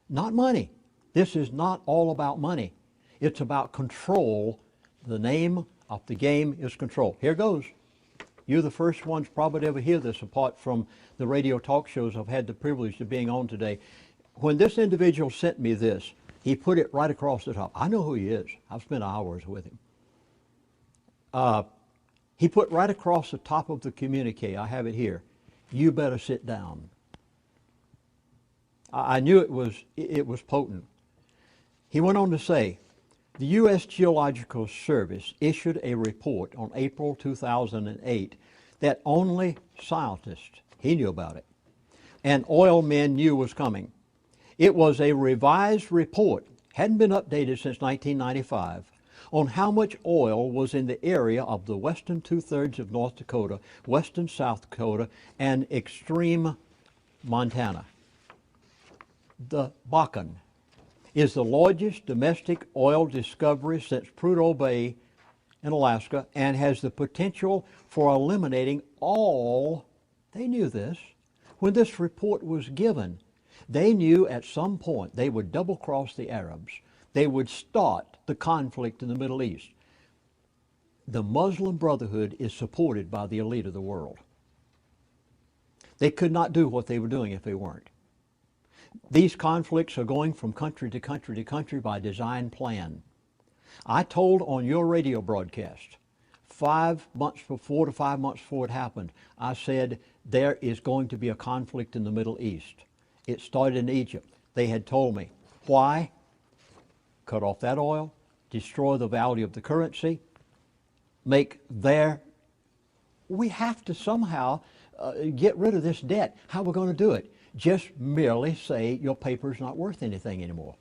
Not money. This is not all about money. It's about control. The name of the game is control. Here goes. You're the first ones probably to ever hear this apart from the radio talk shows I've had the privilege of being on today. When this individual sent me this, he put it right across the top. I know who he is. I've spent hours with him. He put right across the top of the communique, I have it here, you better sit down. I knew it was potent. He went on to say, the U.S. Geological Service issued a report on April 2008 that only scientists, he knew about it, and oil men knew was coming. It was a revised report, hadn't been updated since 1995, on how much oil was in the area of the western two-thirds of North Dakota, western South Dakota, and extreme Montana. The Bakken is the largest domestic oil discovery since Prudhoe Bay in Alaska and has the potential for eliminating all, they knew this, when this report was given. They knew at some point they would double-cross the Arabs. They would start the conflict in the Middle East. The Muslim Brotherhood is supported by the elite of the world. They could not do what they were doing if they weren't. These conflicts are going from country to country to country by design plan. I told on your radio broadcast 5 months before to 5 months before it happened, I said there is going to be a conflict in the Middle East. It started in Egypt. They had told me. Why? Cut off that oil, destroy the value of the currency, make their... We have to somehow get rid of this debt. How are we going to do it? Just merely say your paper's not worth anything anymore.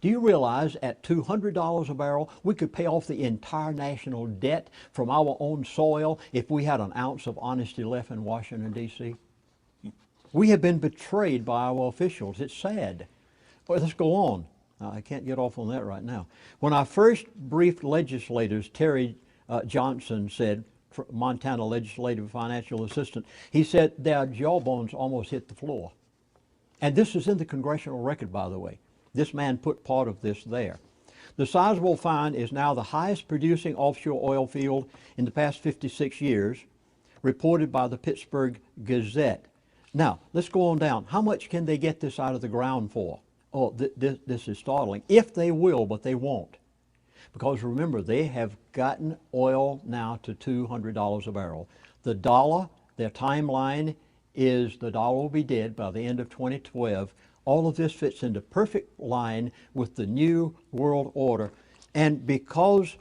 Do you realize at $200 a barrel, we could pay off the entire national debt from our own soil if we had an ounce of honesty left in Washington, D.C.? We have been betrayed by our officials. It's sad. Well, let's go on. I can't get off on that right now. When I first briefed legislators, Terry Johnson said, Montana legislative financial assistant, he said their jawbones almost hit the floor. And this is in the congressional record, by the way. This man put part of this there. The sizable find is now the highest producing offshore oil field in the past 56 years, reported by the Pittsburgh Gazette. Now, let's go on down. How much can they get this out of the ground for? Oh, this is startling. If they will, but they won't. Because remember, they have gotten oil now to $200 a barrel. The dollar, their timeline is the dollar will be dead by the end of 2012. All of this fits into perfect line with the New World Order. And because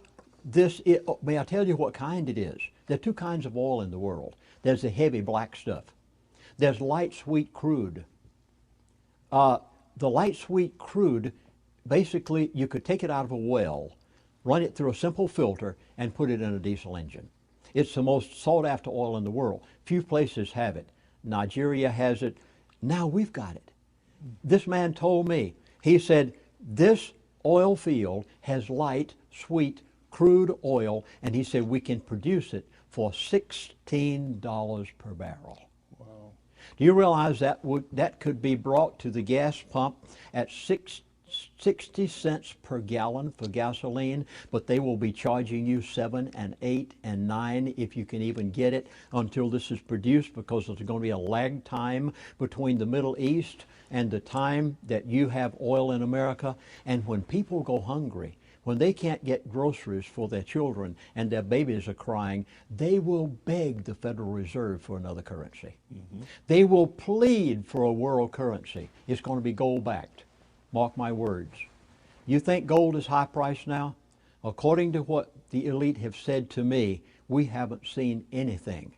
may I tell you what kind it is? There are two kinds of oil in the world. There's the heavy black stuff. There's light sweet crude. The light sweet crude, basically you could take it out of a well, run it through a simple filter, and put it in a diesel engine. It's the most sought after oil in the world. Few places have it. Nigeria has it. Now we've got it. This man told me, he said, this oil field has light, sweet, crude oil, and he said we can produce it for $16 per barrel. Wow. Do you realize that could be brought to the gas pump at 60 cents per gallon for gasoline, but they will be charging you 7 and 8 and 9 if you can even get it until this is produced, because there's going to be a lag time between the Middle East and the time that you have oil in America. And when people go hungry, when they can't get groceries for their children and their babies are crying, they will beg the Federal Reserve for another currency. They will plead for a world currency. It's going to be gold-backed. Mark my words. You think gold is high priced now? According to what the elite have said to me, we haven't seen anything.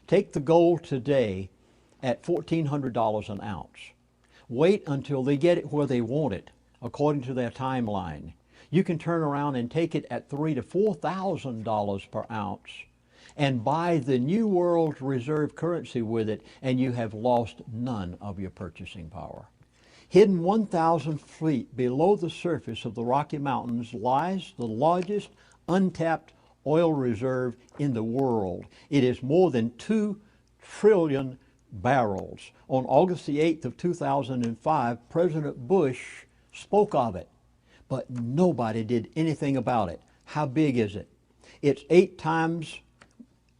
Take the gold today at $1,400 an ounce. Wait until they get it where they want it, according to their timeline. You can turn around and take it at $3,000 to $4,000 per ounce and buy the New World Reserve currency with it, and you have lost none of your purchasing power. Hidden 1,000 feet below the surface of the Rocky Mountains lies the largest untapped oil reserve in the world. It is more than 2 trillion barrels. On August the 8th of 2005, President Bush spoke of it, but nobody did anything about it. How big is it? It's 8 times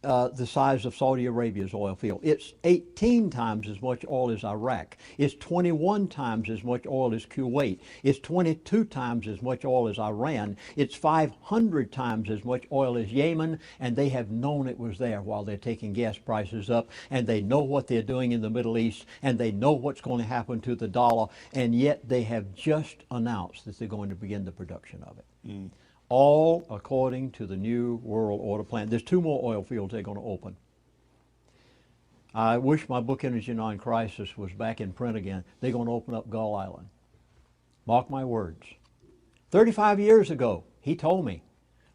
the size of Saudi Arabia's oil field. It's 18 times as much oil as Iraq. It's 21 times as much oil as Kuwait. It's 22 times as much oil as Iran. It's 500 times as much oil as Yemen, and they have known it was there while they're taking gas prices up, and they know what they're doing in the Middle East, and they know what's going to happen to the dollar, and yet they have just announced that they're going to begin the production of it. All according to the New World Order plan. There's 2 more oil fields they're going to open. I wish my book, Energy Non-Crisis, was back in print again. They're going to open up Gull Island. Mark my words. 35 years ago, he told me,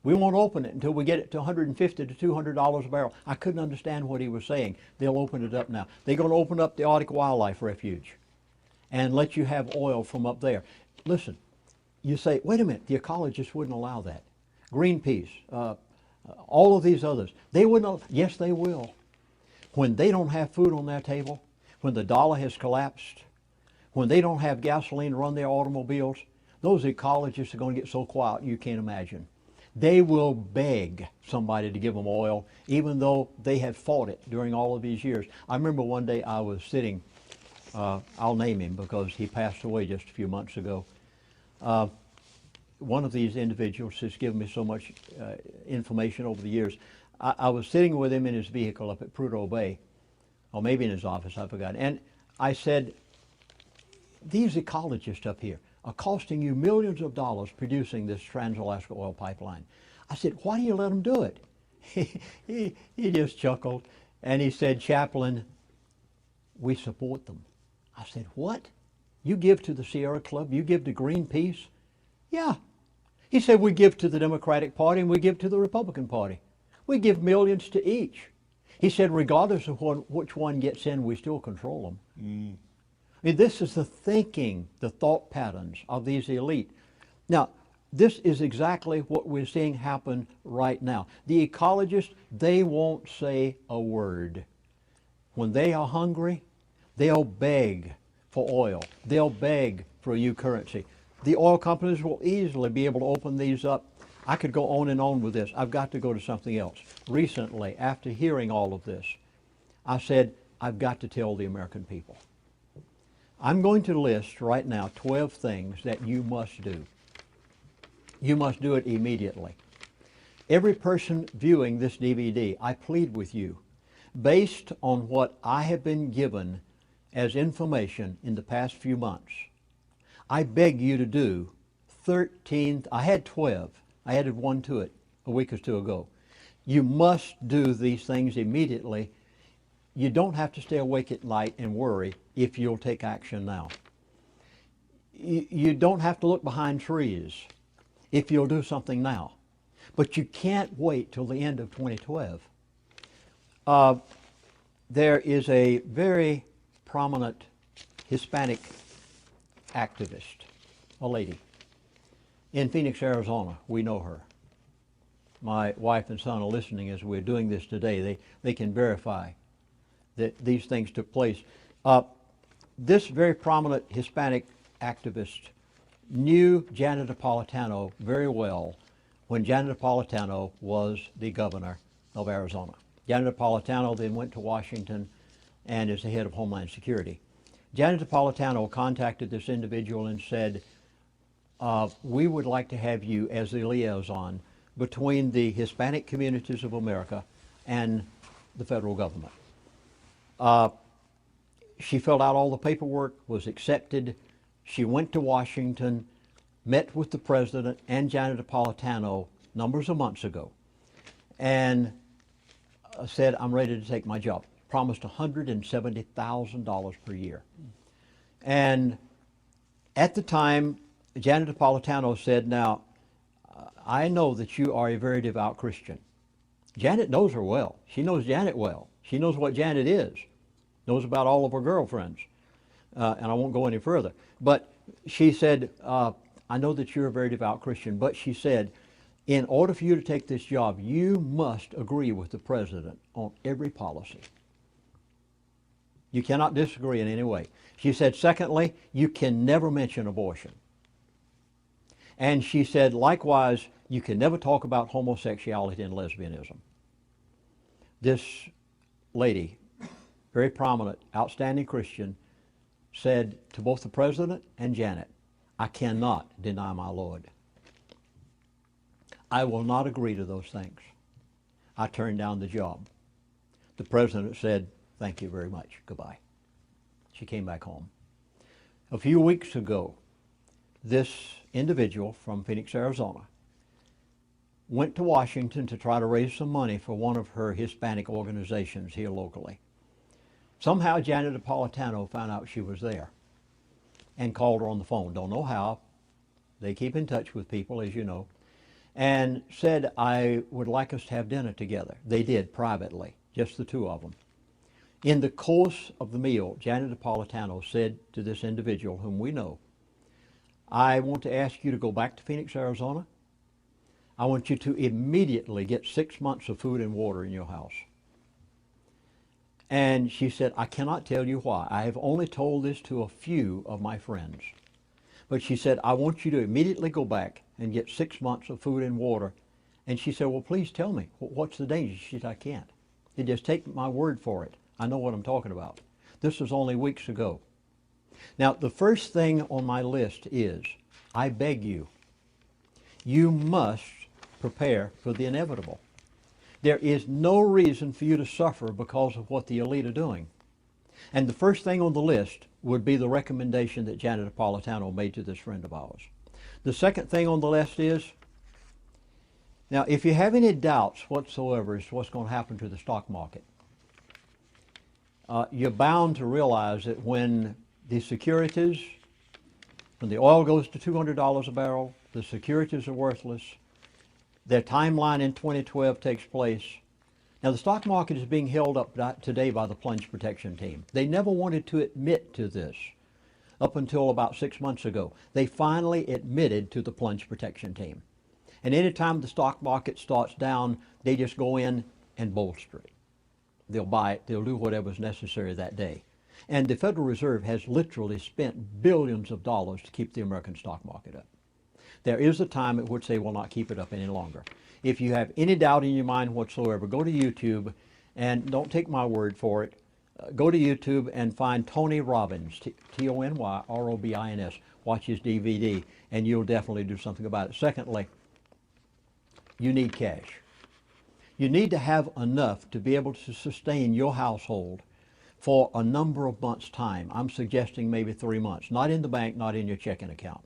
we won't open it until we get it to $150 to $200 a barrel. I couldn't understand what he was saying. They'll open it up now. They're going to open up the Arctic Wildlife Refuge and let you have oil from up there. Listen. You say, wait a minute, the ecologists wouldn't allow that. Greenpeace, all of these others, they wouldn't. Yes, they will. When they don't have food on their table, when the dollar has collapsed, when they don't have gasoline to run their automobiles, those ecologists are going to get so quiet you can't imagine. They will beg somebody to give them oil, even though they have fought it during all of these years. I remember one day I was sitting, I'll name him because he passed away just a few months ago. One of these individuals has given me so much information over the years. I was sitting with him in his vehicle up at Prudhoe Bay, or maybe in his office, I forgot. And I said, these ecologists up here are costing you millions of dollars producing this Trans-Alaska oil pipeline. I said, why do you let them do it? He just chuckled, and he said, Chaplain, we support them. I said, what? You give to the Sierra Club? You give to Greenpeace? Yeah. He said, we give to the Democratic Party and we give to the Republican Party. We give millions to each. He said, regardless of which one gets in, we still control them. I mean, this is the thinking, the thought patterns of these elite. Now, this is exactly what we're seeing happen right now. The ecologists, they won't say a word. When they are hungry, they'll beg for oil. They'll beg for a new currency. The oil companies will easily be able to open these up. I could go on and on with this. I've got to go to something else. Recently, after hearing all of this, I said, I've got to tell the American people. I'm going to list right now 12 things that you must do. You must do it immediately. Every person viewing this DVD, I plead with you, based on what I have been given as information in the past few months. I beg you to do 13, I had 12. I added one to it a week or two ago. You must do these things immediately. You don't have to stay awake at night and worry if you'll take action now. You don't have to look behind trees if you'll do something now. But you can't wait till the end of 2012. There is a very prominent Hispanic activist, a lady, in Phoenix, Arizona. We know her. My wife and son are listening as we're doing this today. They can verify that these things took place. This very prominent Hispanic activist knew Janet Napolitano very well when Janet Napolitano was the governor of Arizona. Janet Napolitano then went to Washington and is the head of Homeland Security. Janet Napolitano contacted this individual and said, we would like to have you as the liaison between the Hispanic communities of America and the federal government. She filled out all the paperwork, was accepted. She went to Washington, met with the president and Janet Napolitano numbers of months ago, and said, I'm ready to take my job. Promised $170,000 per year. And at the time, Janet Napolitano said, now, I know that you are a very devout Christian. Janet knows her well. She knows Janet well. She knows what Janet is, knows about all of her girlfriends. And I won't go any further. But she said, I know that you're a very devout Christian, but she said, in order for you to take this job, you must agree with the president on every policy. You cannot disagree in any way. She said, secondly, you can never mention abortion. And she said, likewise, you can never talk about homosexuality and lesbianism. This lady, very prominent, outstanding Christian, said to both the president and Janet, I cannot deny my Lord. I will not agree to those things. I turned down the job. The president said, thank you very much, goodbye. She came back home. A few weeks ago, this individual from Phoenix, Arizona, went to Washington to try to raise some money for one of her Hispanic organizations here locally. Somehow Janet Napolitano found out she was there and called her on the phone. Don't know how. They keep in touch with people, as you know. And said, I would like us to have dinner together. They did, privately, just the two of them. In the course of the meal, Janet Napolitano said to this individual, whom we know, I want to ask you to go back to Phoenix, Arizona. I want you to immediately get 6 months of food and water in your house. And she said, I cannot tell you why. I have only told this to a few of my friends. But she said, I want you to immediately go back and get 6 months of food and water. And she said, well, please tell me, what's the danger? She said, I can't. You just take my word for it. I know what I'm talking about. This was only weeks ago. Now, the first thing on my list is, I beg you, you must prepare for the inevitable. There is no reason for you to suffer because of what the elite are doing. And the first thing on the list would be the recommendation that Janet Napolitano made to this friend of ours. The second thing on the list is, now if you have any doubts whatsoever as to what's going to happen to the stock market, you're bound to realize that when the securities, when the oil goes to $200 a barrel, the securities are worthless. Their timeline in 2012 takes place. Now the stock market is being held up today by the plunge protection team. They never wanted to admit to this up until about 6 months ago. They finally admitted to the plunge protection team. And anytime the stock market starts down, they just go in and bolster it. They'll buy it, they'll do whatever's necessary that day. And the Federal Reserve has literally spent billions of dollars to keep the American stock market up. There is a time at which they will not keep it up any longer. If you have any doubt in your mind whatsoever, go to YouTube, and don't take my word for it. Go to YouTube and find Tony Robbins, T-O-N-Y-R-O-B-I-N-S. Watch his DVD, and you'll definitely do something about it. Secondly, you need cash. You need to have enough to be able to sustain your household for a number of months' time. I'm suggesting maybe 3 months. Not in the bank, not in your checking account.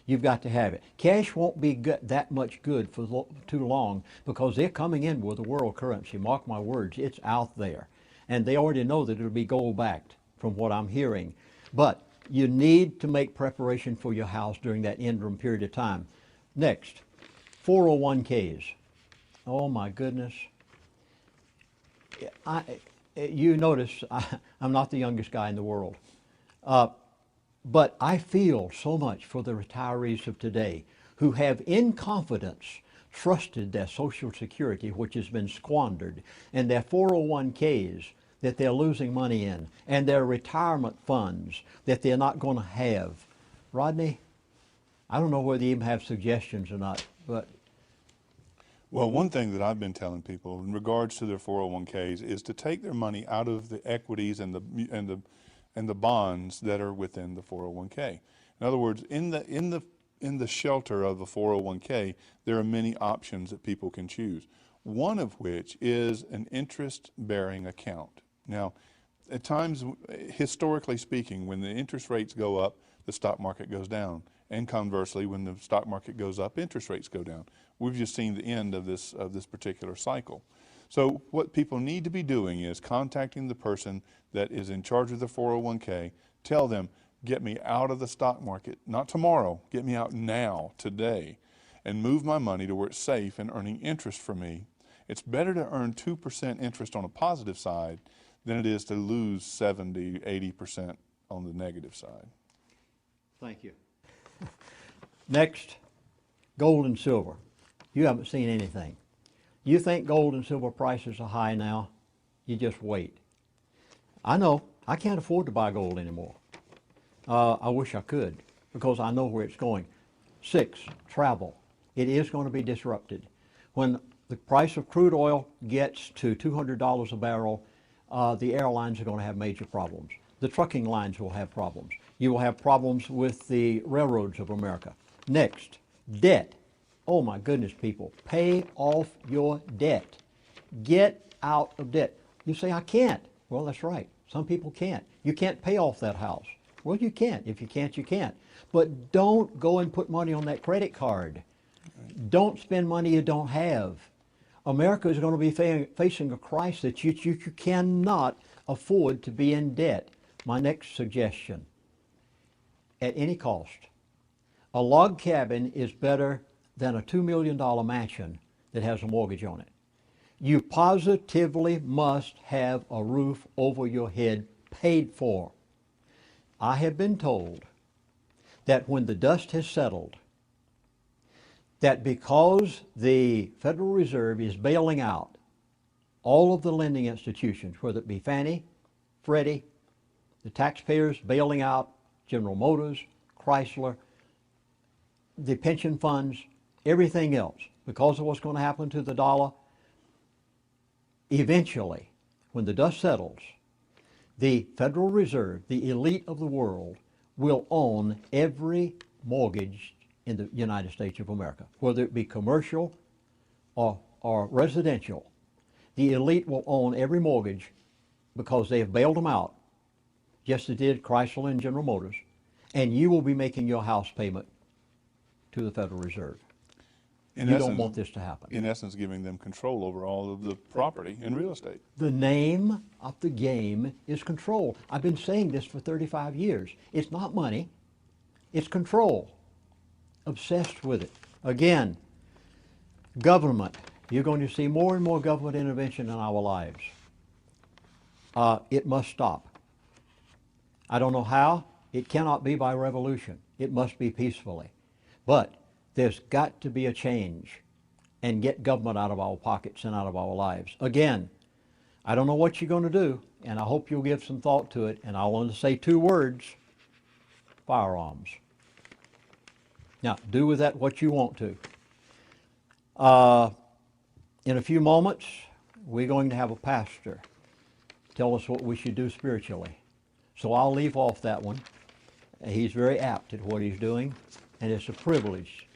You've got to have it. Cash won't be that much good for too long because they're coming in with a world currency. Mark my words, it's out there. And they already know that it'll be gold-backed from what I'm hearing. But you need to make preparation for your house during that interim period of time. Next, 401ks. Oh my goodness. You notice I'm not the youngest guy in the world. But I feel so much for the retirees of today who have in confidence trusted their Social Security, which has been squandered, and their 401ks that they're losing money in, and their retirement funds that they're not going to have. Rodney, I don't know whether you even have suggestions or not, but... Well, one thing that I've been telling people in regards to their 401ks is to take their money out of the equities and the bonds that are within the 401k. In other words, in the shelter of a 401k, there are many options that people can choose. One of which is an interest-bearing account. Now, at times, historically speaking, when the interest rates go up, the stock market goes down. And conversely, when the stock market goes up, interest rates go down. We've just seen the end of this particular cycle. So what people need to be doing is contacting the person that is in charge of the 401k, tell them, get me out of the stock market, not tomorrow, get me out now, today, and move my money to where it's safe and earning interest for me. It's better to earn 2% interest on a positive side than it is to lose 70, 80% on the negative side. Thank you. Next, gold and silver. You haven't seen anything. You think gold and silver prices are high now? You just wait. I know, I can't afford to buy gold anymore. I wish I could because I know where it's going. 6, travel. It is going to be disrupted. When the price of crude oil gets to $200 a barrel, the airlines are going to have major problems. The trucking lines will have problems. You will have problems with the railroads of America. Next, debt. Oh my goodness, people, pay off your debt. Get out of debt. You say, I can't. Well, that's right. Some people can't. You can't pay off that house. Well, you can't. If you can't, you can't. But don't go and put money on that credit card. Don't spend money you don't have. America is going to be facing a crisis that you cannot afford to be in debt. My next suggestion, at any cost, a log cabin is better than a $2 million mansion that has a mortgage on it. You positively must have a roof over your head paid for. I have been told that when the dust has settled, that because the Federal Reserve is bailing out all of the lending institutions, whether it be Fannie, Freddie, the taxpayers bailing out General Motors, Chrysler, the pension funds, everything else, because of what's going to happen to the dollar, eventually, when the dust settles, the Federal Reserve, the elite of the world, will own every mortgage in the United States of America, whether it be commercial or residential. The elite will own every mortgage because they have bailed them out, just as did Chrysler and General Motors, and you will be making your house payment to the Federal Reserve. You don't want this to happen. In essence, giving them control over all of the property and real estate. The name of the game is control. I've been saying this for 35 years. It's not money, it's control. Obsessed with it. Again, government. You're going to see more and more government intervention in our lives. It must stop. I don't know how. It cannot be by revolution. It must be peacefully. But there's got to be a change and get government out of our pockets and out of our lives. Again, I don't know what you're going to do, and I hope you'll give some thought to it, and I'll only say 2 words: firearms. Now, do with that what you want to. In a few moments, we're going to have a pastor tell us what we should do spiritually. So I'll leave off that one. He's very apt at what he's doing, and it's a privilege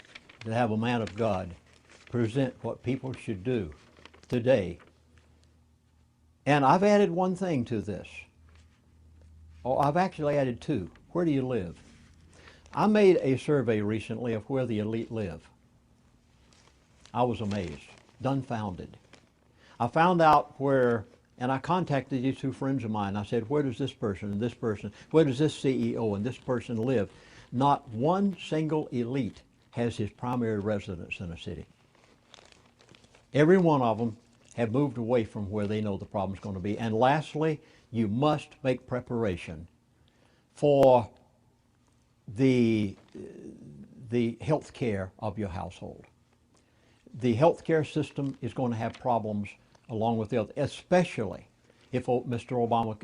to have a man of God present what people should do today. And I've added one thing to this. Oh, I've actually added two. Where do you live? I made a survey recently of where the elite live. I was amazed, dumbfounded. I found out where, and I contacted these two friends of mine. I said, where does this person and this person, where does this CEO and this person live? Not one single elite has his primary residence in a city. Every one of them have moved away from where they know the problem's going to be. And lastly, you must make preparation for the health care of your household. The health care system is going to have problems along with the other, especially if Mr. Obama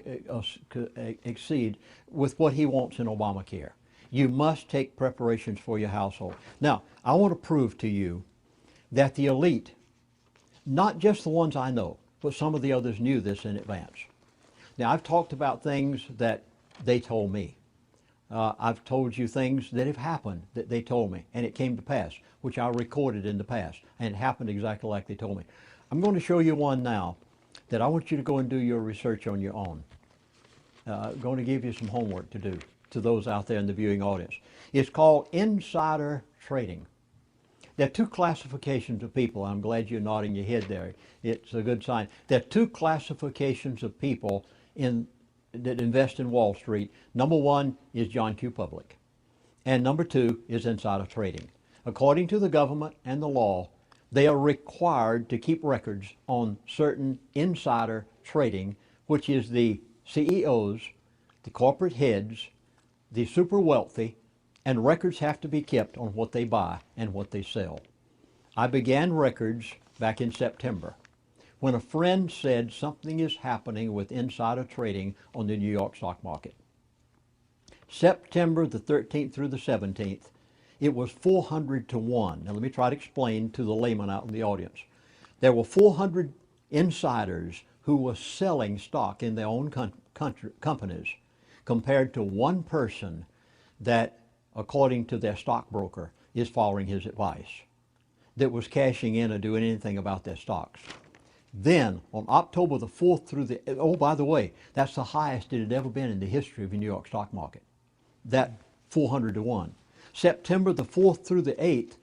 exceed with what he wants in Obamacare. You must take preparations for your household. Now, I want to prove to you that the elite, not just the ones I know, but some of the others knew this in advance. Now, I've talked about things that they told me. I've told you things that have happened that they told me, and it came to pass, which I recorded in the past, and it happened exactly like they told me. I'm going to show you one now that I want you to go and do your research on your own. I'm going to give you some homework to do to those out there in the viewing audience. It's called insider trading. There are two classifications of people. I'm glad you're nodding your head there. It's a good sign. There are two classifications of people that invest in Wall Street. Number one is John Q. Public, and number two is insider trading. According to the government and the law, they are required to keep records on certain insider trading, which is the CEOs, the corporate heads, the super wealthy, and records have to be kept on what they buy and what they sell. I began records back in September when a friend said something is happening with insider trading on the New York stock market. September the 13th through the 17th, it was 400 to 1. Now let me try to explain to the layman out in the audience. There were 400 insiders who were selling stock in their own companies compared to one person that, according to their stockbroker, is following his advice, that was cashing in or doing anything about their stocks. Then, on October the 4th through the, oh, by the way, that's the highest it had ever been in the history of the New York stock market, that 400 to 1. September the 4th through the 8th,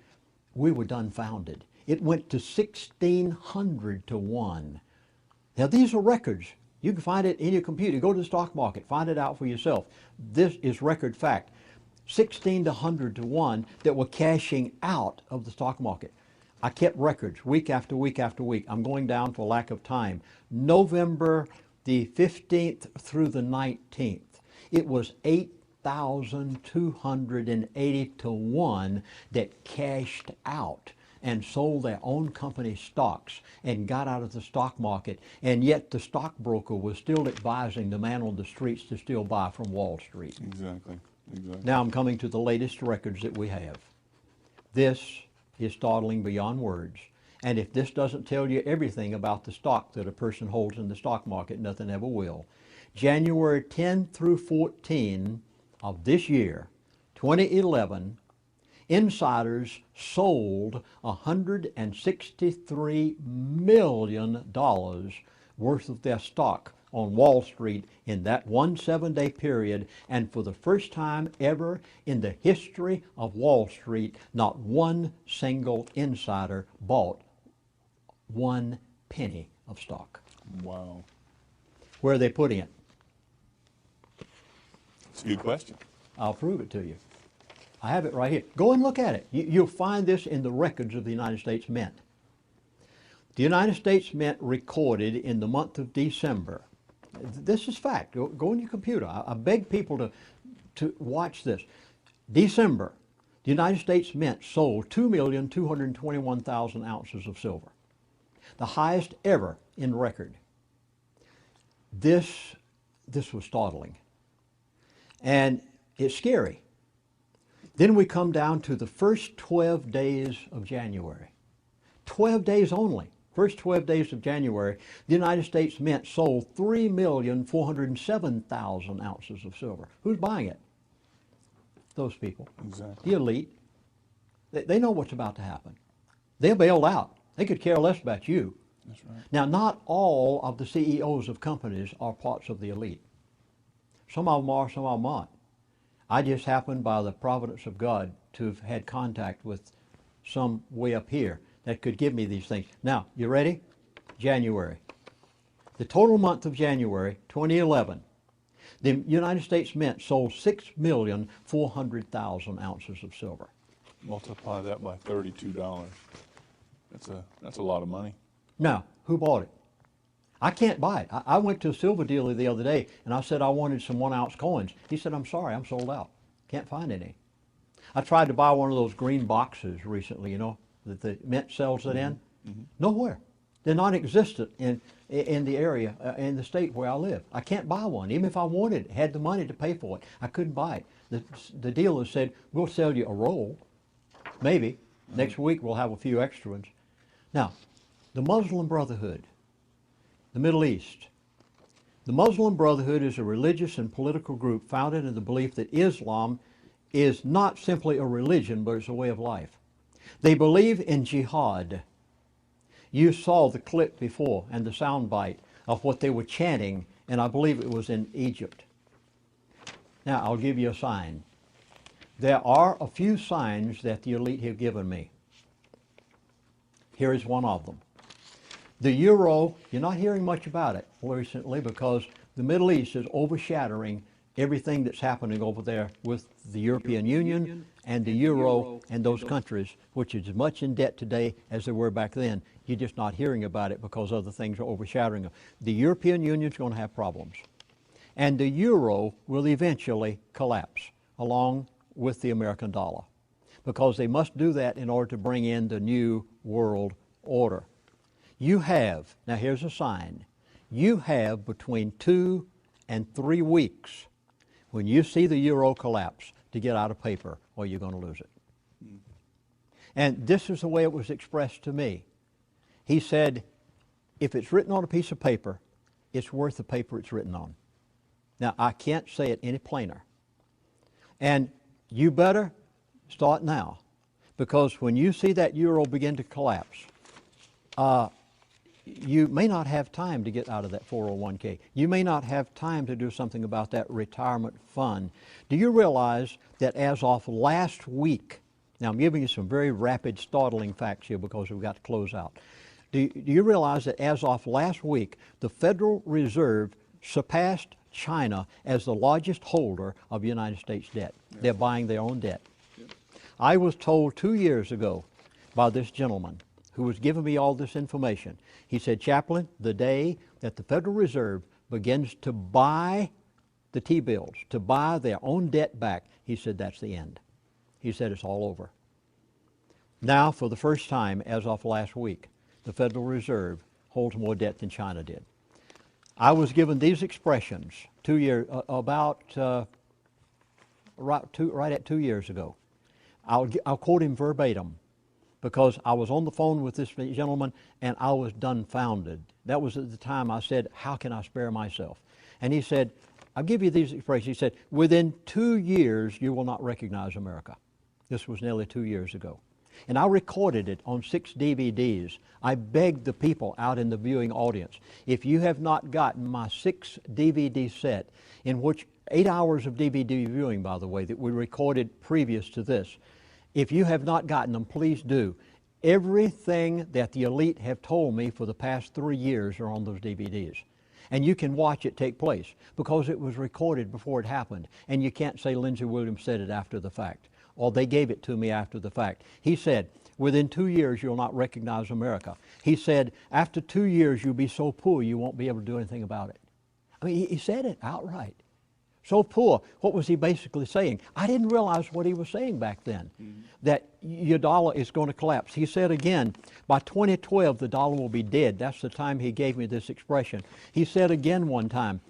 we were dumbfounded. It went to 1,600 to 1. Now, these are records. You can find it in your computer. Go to the stock market, find it out for yourself. This is record fact. 1,600 to 1 that were cashing out of the stock market. I kept records week after week after week. I'm going down for lack of time. November the 15th through the 19th, it was 8,280 to 1 that cashed out and sold their own company stocks and got out of the stock market, and yet the stockbroker was still advising the man on the streets to still buy from Wall Street. Exactly. Now I'm coming to the latest records that we have. This is startling beyond words. And if this doesn't tell you everything about the stock that a person holds in the stock market, nothing ever will. January 10 through 14 of this year, 2011, insiders sold $163 million worth of their stock on Wall Street in that 1 7-day period, and for the first time ever in the history of Wall Street, not one single insider bought 1 penny of stock. Wow. Where are they putting it? It's a good question. I'll prove it to you. I have it right here. Go and look at it. You'll find this in the records of the United States Mint. The United States Mint recorded in the month of December. This is fact. Go on your computer. I beg people to watch this. December, the United States Mint sold 2,221,000 ounces of silver, the highest ever in record. This was startling, and it's scary. Then we come down to the first 12 days of January. 12 days only. First 12 days of January, the United States Mint sold 3,407,000 ounces of silver. Who's buying it? Those people. Exactly. The elite. They know what's about to happen. They're bailed out. They could care less about you. That's right. Now, not all of the CEOs of companies are parts of the elite. Some of them are, some of them aren't. I just happened by the providence of God to have had contact with some way up here that could give me these things. Now, you ready? January. The total month of January 2011, the United States Mint sold 6,400,000 ounces of silver. Multiply that by $32. That's a lot of money. Now, who bought it? I can't buy it. I went to a silver dealer the other day and I said I wanted some 1 ounce coins. He said, I'm sorry, I'm sold out. Can't find any. I tried to buy one of those green boxes recently, you know, that the Mint sells it in. Nowhere. They're non-existent in the area, in the state where I live. I can't buy one. Even if I wanted it, had the money to pay for it, I couldn't buy it. The dealer said, we'll sell you a roll. Maybe. Next week we'll have a few extra ones. Now, the Muslim Brotherhood, the Middle East. The Muslim Brotherhood is a religious and political group founded in the belief that Islam is not simply a religion, but it's a way of life. They believe in jihad. You saw the clip before and the soundbite of what they were chanting, and I believe it was in Egypt. Now, I'll give you a sign. There are a few signs that the elite have given me. Here is one of them. The euro, you're not hearing much about it recently because the Middle East is overshadowing everything that's happening over there with the European Union and the euro and those countries, which is as much in debt today as they were back then. You're just not hearing about it because other things are overshadowing them. The European Union is going to have problems. And the euro will eventually collapse along with the American dollar because they must do that in order to bring in the new world order. You have, now here's a sign, you have between 2 and 3 weeks when you see the euro collapse to get out of paper or you're going to lose it. And this is the way it was expressed to me. He said, if it's written on a piece of paper, it's worth the paper it's written on. Now, I can't say it any plainer. And you better start now, because when you see that euro begin to collapse, you may not have time to get out of that 401k. You may not have time to do something about that retirement fund. Do you realize that as of last week, now I'm giving you some very rapid, startling facts here because we've got to close out. Do you realize that as of last week, the Federal Reserve surpassed China as the largest holder of United States debt? They're buying their own debt. I was told 2 years ago by this gentleman who was giving me all this information. He said, Chaplain, the day that the Federal Reserve begins to buy the T-bills, to buy their own debt back, he said, that's the end. He said, it's all over. Now, for the first time, as of last week, the Federal Reserve holds more debt than China did. I was given these expressions right at 2 years ago. I'll quote him verbatim because I was on the phone with this gentleman and I was dumbfounded. That was at the time I said, how can I spare myself? And he said, I'll give you these expressions. He said, within 2 years, you will not recognize America. This was nearly 2 years ago. And I recorded it on 6 DVDs. I begged the people out in the viewing audience, if you have not gotten my 6 DVD set, in which 8 hours of DVD viewing, by the way, that we recorded previous to this, if you have not gotten them, please do. Everything that the elite have told me for the past 3 years are on those DVDs. And you can watch it take place because it was recorded before it happened. And you can't say Lindsey Williams said it after the fact, or they gave it to me after the fact. He said, within 2 years, you'll not recognize America. He said, after 2 years, you'll be so poor, you won't be able to do anything about it. I mean, he said it outright. So poor. What was he basically saying? I didn't realize what he was saying back then, that your dollar is going to collapse. He said again, by 2012, the dollar will be dead. That's the time he gave me this expression. He said again one time,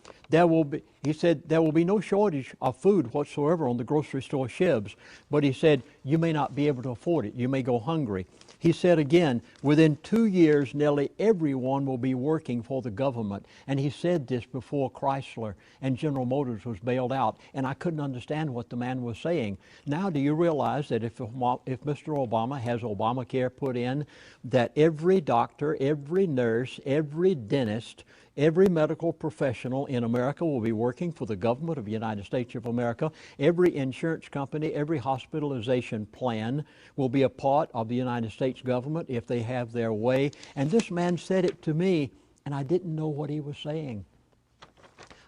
he said, there will be no shortage of food whatsoever on the grocery store shelves, but he said, you may not be able to afford it. You may go hungry. He said again, within 2 years, nearly everyone will be working for the government. And he said this before Chrysler and General Motors was bailed out. And I couldn't understand what the man was saying. Now, do you realize that if Mr. Obama has Obamacare put in, that every doctor, every nurse, every dentist, Every medical professional in America will be working for the government of the United States of America. Every insurance company, every hospitalization plan will be a part of the United States government if they have their way. And this man said it to me, and I didn't know what he was saying.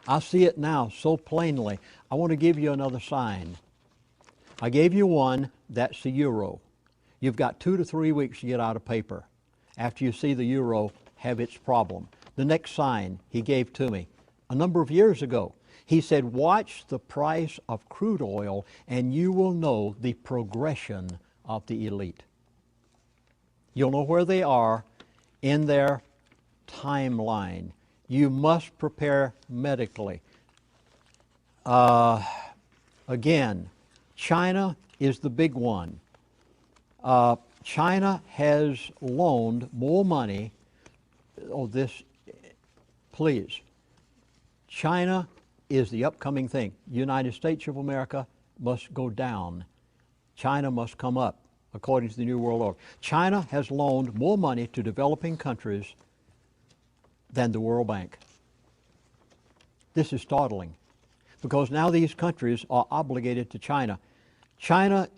I see it now so plainly. I want to give you another sign. I gave you one, that's the euro. You've got 2 to 3 weeks to get out of paper after you see the euro have its problem. The next sign he gave to me a number of years ago. He said, watch the price of crude oil and you will know the progression of the elite. You'll know where they are in their timeline. You must prepare medically. Again, China is the big one. China has loaned more money. Please. China is the upcoming thing. United States of America must go down. China must come up, according to the New World Order. China has loaned more money to developing countries than the World Bank. This is startling, because now these countries are obligated to China. China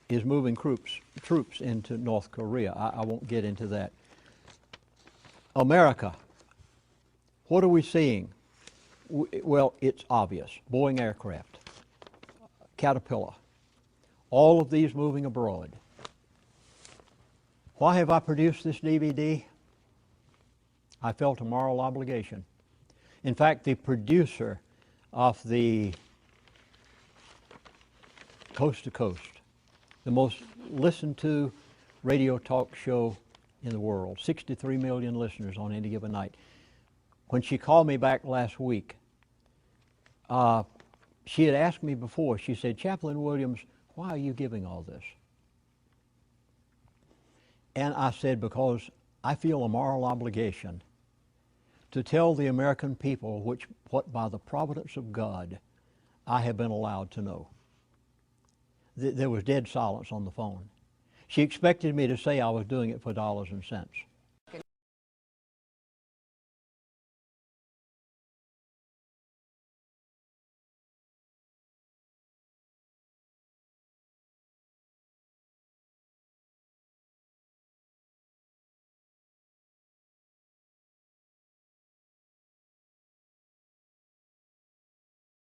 is moving troops into North Korea. I won't get into that. America, what are we seeing? Well, it's obvious. Boeing aircraft, Caterpillar, all of these moving abroad. Why have I produced this DVD? I felt a moral obligation. In fact, the producer of the Coast to Coast, the most listened to radio talk show in the world, 63 million listeners on any given night. When she called me back last week, she had asked me before, she said, Chaplain Williams, why are you giving all this? And I said, because I feel a moral obligation to tell the American people what by the providence of God I have been allowed to know. There was dead silence on the phone. She expected me to say I was doing it for dollars and cents.